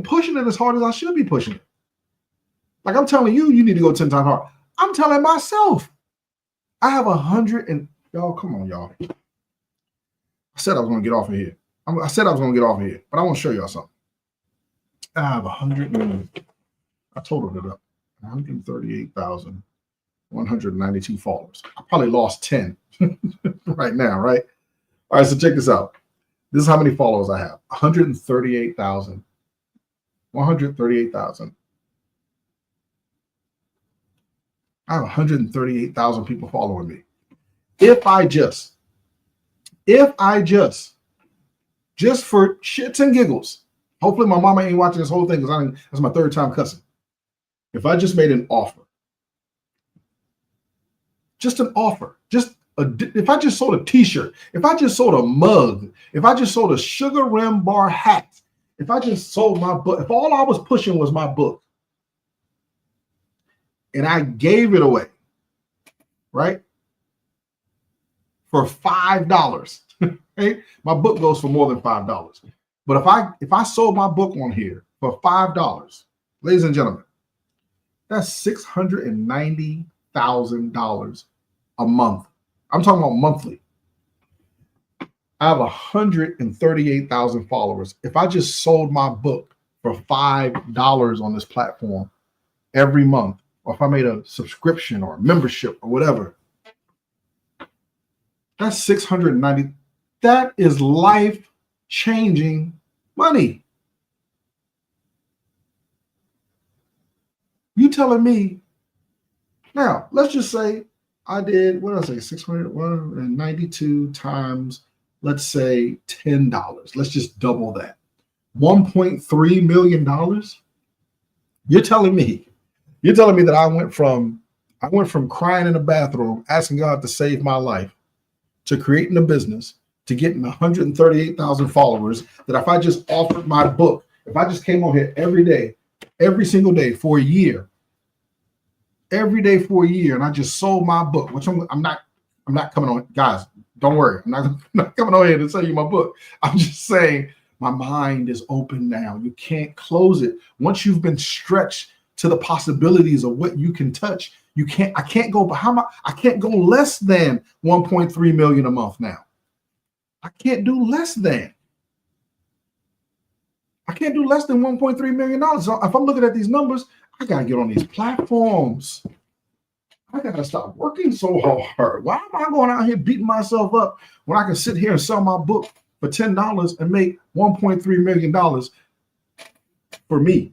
pushing it as hard as I should be pushing it. Like I'm telling you, you need to go 10 times harder. I'm telling myself, I have 100 and y'all, come on, y'all. I said I was going to get off of here. But I want to show y'all something. I have 100 and I totaled it up. 138,192 followers. I probably lost 10 right now, right? All right, so check this out. This is how many followers I have. 138,000. 138,000. I have 138,000 people following me. If I just for shits and giggles, hopefully my mama ain't watching this whole thing because that's my third time cussing. If I just made an offer, just an offer, if I just sold a t-shirt, if I just sold a mug, if I just sold a Sugar Rim Bar hat, if I just sold my book, if all I was pushing was my book and I gave it away, right? For $5, right? My book goes for more than $5. But if I sold my book on here for $5, ladies and gentlemen, that's $690,000 a month. I'm talking about monthly. I have 138,000 followers. If I just sold my book for $5 on this platform every month, or if I made a subscription or a membership or whatever, that's 690. That is life-changing money. You telling me now, let's just say I did, what did I say, 692 times, let's say $10. Let's just double that. $1.3 million. You're telling me that I went from crying in the bathroom, asking God to save my life, to creating a business, to getting 138,000 followers, that if I just offered my book, if I just came on here every day, every single day for a year, every day for a year, and I just sold my book, which I'm not coming on, guys, don't worry. I'm not coming on here to sell you my book. I'm just saying my mind is open now. You can't close it. Once you've been stretched to the possibilities of what you can touch, I can't go less than 1.3 million a month now. I can't do less than $1.3 million. So if I'm looking at these numbers, I gotta get on these platforms. I gotta stop working so hard. Why am I going out here beating myself up when I can sit here and sell my book for $10 and make $1.3 million for me?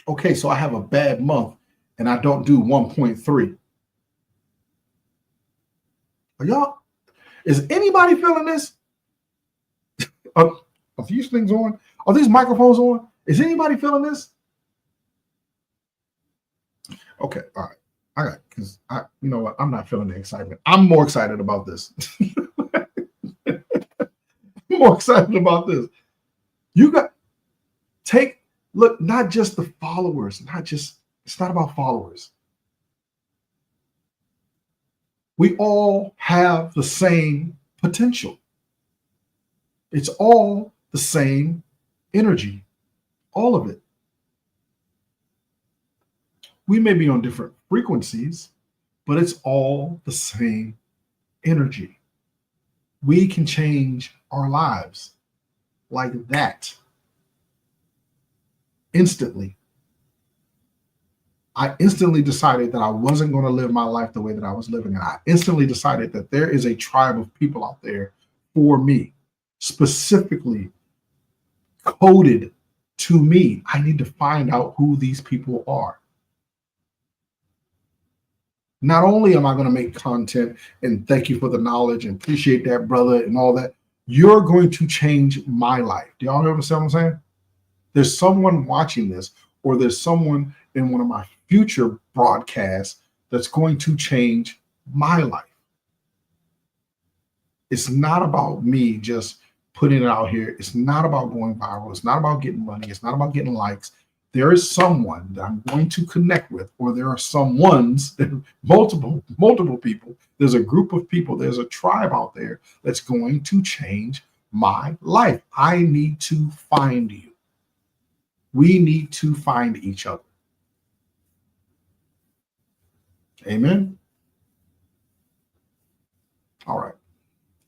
Okay, so I have a bad month and I don't do 1.3. Is anybody feeling this? Are these things on? Are these microphones on? Is anybody feeling this? Okay, all right. Because you know what? I'm not feeling the excitement. I'm more excited about this. More excited about this. Look, not just the followers, it's not about followers. We all have the same potential. It's all the same energy, all of it. We may be on different frequencies, but it's all the same energy. We can change our lives like that instantly. I instantly decided that I wasn't going to live my life the way that I was living. And I instantly decided that there is a tribe of people out there for me, specifically coded to me. I need to find out who these people are. Not only am I going to make content and thank you for the knowledge and appreciate that, brother, and all that, you're going to change my life. Do y'all understand what I'm saying? There's someone watching this, or there's someone in one of my future broadcasts that's going to change my life. It's not about me just putting it out here. It's not about going viral. It's not about getting money. It's not about getting likes. There is someone that I'm going to connect with, or there are someone's, multiple people. There's a group of people. There's a tribe out there that's going to change my life. I need to find you. We need to find each other. Amen. All right.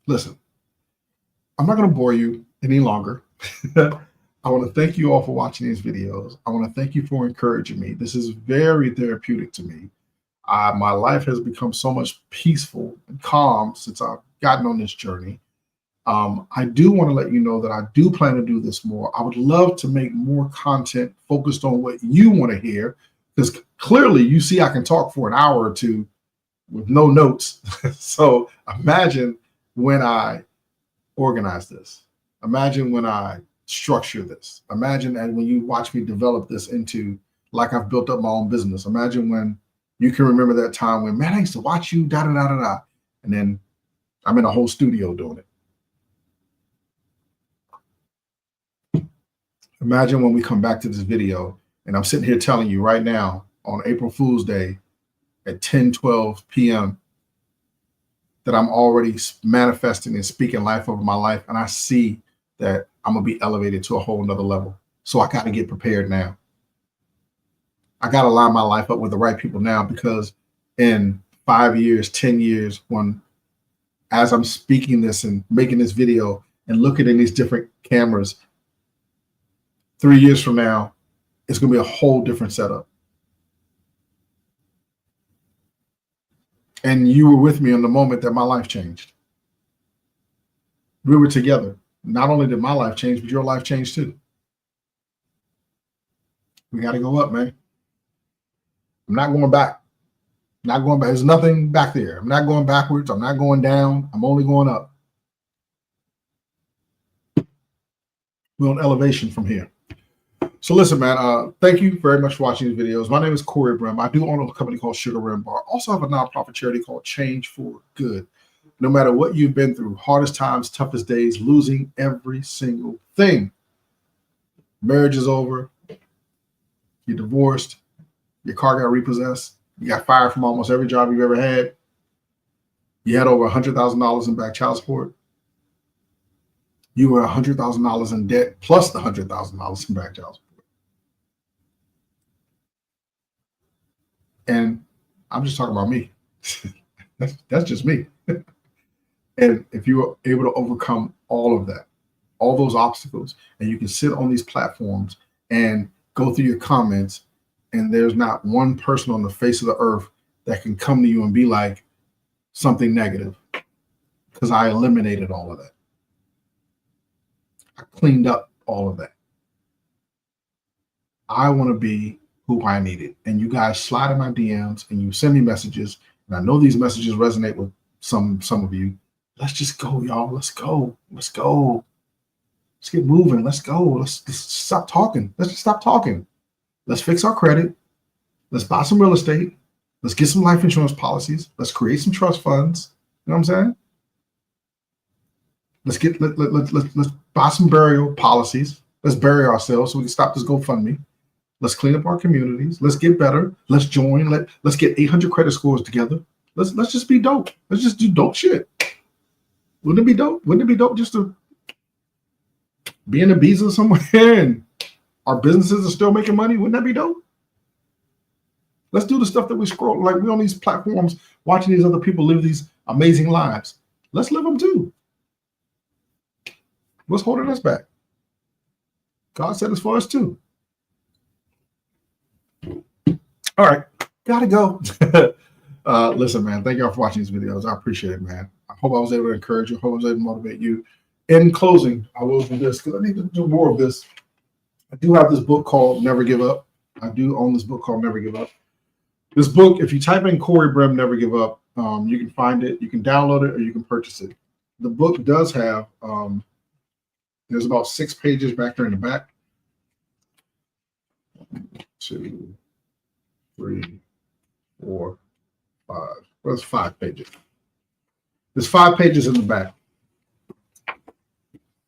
Listen, I'm not going to bore you any longer. I want to thank you all for watching these videos. I want to thank you for encouraging me. This is very therapeutic to me. My life has become so much peaceful and calm since I've gotten on this journey. I do want to let you know that I do plan to do this more. I would love to make more content focused on what you want to hear, because clearly you see I can talk for an hour or two with no notes. So imagine when I organize this. Imagine when I structure this. Imagine that when you watch me develop this into, like, I've built up my own business. Imagine when you can remember that time when, man, I used to watch you, da da da da da, and then I'm in a whole studio doing it. Imagine when we come back to this video and I'm sitting here telling you right now on April Fool's Day at 10:12 p.m. that I'm already manifesting and speaking life over my life, and I see that I'm gonna be elevated to a whole nother level. So I got to get prepared now. I got to line my life up with the right people now, because in 5 years, 10 years, as I'm speaking this and making this video and looking in these different cameras, 3 years from now, it's gonna be a whole different setup. And you were with me in the moment that my life changed. We were together. Not only did my life change, but your life changed too. We got to go up, man. I'm not going back. Not going back. There's nothing back there. I'm not going backwards. I'm not going down. I'm only going up. We're on elevation from here. So listen, man, thank you very much for watching these videos. My name is Corey Brim. I do own a company called Sugar Rim Bar. Also have a nonprofit charity called Change for Good. No matter what you've been through, hardest times, toughest days, losing every single thing. Marriage is over. You're divorced. Your car got repossessed. You got fired from almost every job you've ever had. You had over $100,000 in back child support. You were $100,000 in debt plus the $100,000 in back child support. And I'm just talking about me. That's just me. And if you are able to overcome all of that, all those obstacles, and you can sit on these platforms and go through your comments, and there's not one person on the face of the earth that can come to you and be like something negative, because I eliminated all of that. I cleaned up all of that. I want to be who I needed. And you guys slide in my DMs and you send me messages, and I know these messages resonate with some of you. Let's just go, y'all. Let's go. Let's go. Let's get moving. Let's go. Let's stop talking. Let's just stop talking. Let's fix our credit. Let's buy some real estate. Let's get some life insurance policies. Let's create some trust funds. You know what I'm saying? Let's buy some burial policies. Let's bury ourselves so we can stop this GoFundMe. Let's clean up our communities. Let's get better. Let's join. Let's get 800 credit scores together. Let's just be dope. Let's just do dope shit. Wouldn't it be dope? Wouldn't it be dope just to be in Ibiza somewhere and our businesses are still making money? Wouldn't that be dope? Let's do the stuff that we scroll, like we're on these platforms watching these other people live these amazing lives. Let's live them too. What's holding us back? God said it's for us too. All right, gotta go. Listen, man, thank y'all for watching these videos. I appreciate it, man. I hope I was able to encourage you. I hope I was able to motivate you. In closing, I will do this because I need to do more of this. I do have this book called Never Give Up. I do own this book called Never Give Up. This book, if you type in Corey Brehm, Never Give Up, you can find it. You can download it or you can purchase it. The book does have, there's about 6 pages back there in the back. 1, 2, 3, 4, 5. Well, there's 5 pages. There's 5 pages in the back.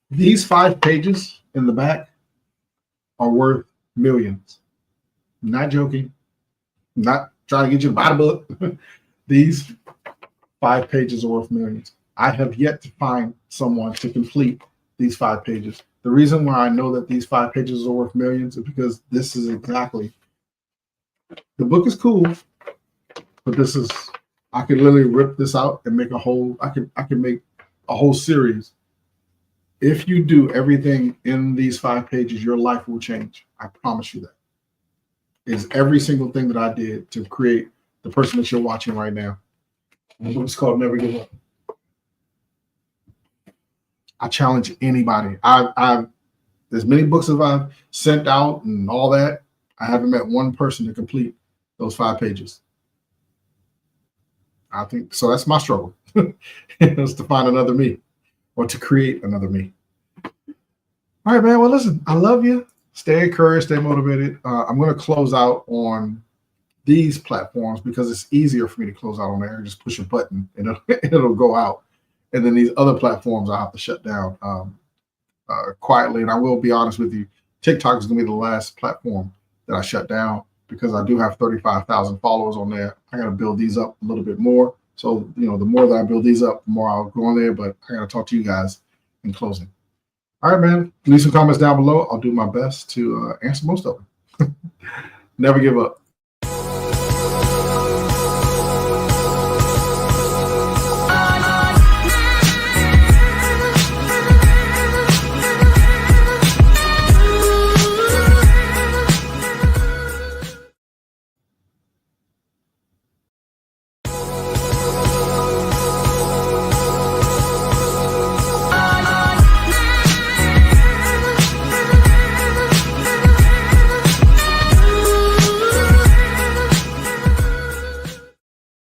These 5 pages in the back are worth millions. I'm not joking. I'm not trying to get you to buy the book. These 5 pages are worth millions. I have yet to find someone to complete these 5 pages. The reason why I know that these 5 pages are worth millions is because this is exactly, the book is cool, but this is, I could literally rip this out and make a whole, I can make a whole series. If you do everything in these 5 pages, your life will change. I promise you that. It's every single thing that I did to create the person that you're watching right now. It's called Never Give Up. I challenge anybody. I've there's many books that I've sent out and all that. I haven't met one person to complete those 5 pages. I think so. That's my struggle. Is to find another me or to create another me. All right, man. Well, listen, I love you. Stay encouraged, stay motivated. I'm going to close out on these platforms because it's easier for me to close out on there. Just push a button and it'll go out. And then these other platforms I have to shut down quietly. And I will be honest with you, TikTok is going to be the last platform that I shut down because I do have 35,000 followers on there. I got to build these up a little bit more. So, the more that I build these up, the more I'll go on there. But I got to talk to you guys in closing. All right, man. Leave some comments down below. I'll do my best to answer most of them. Never give up.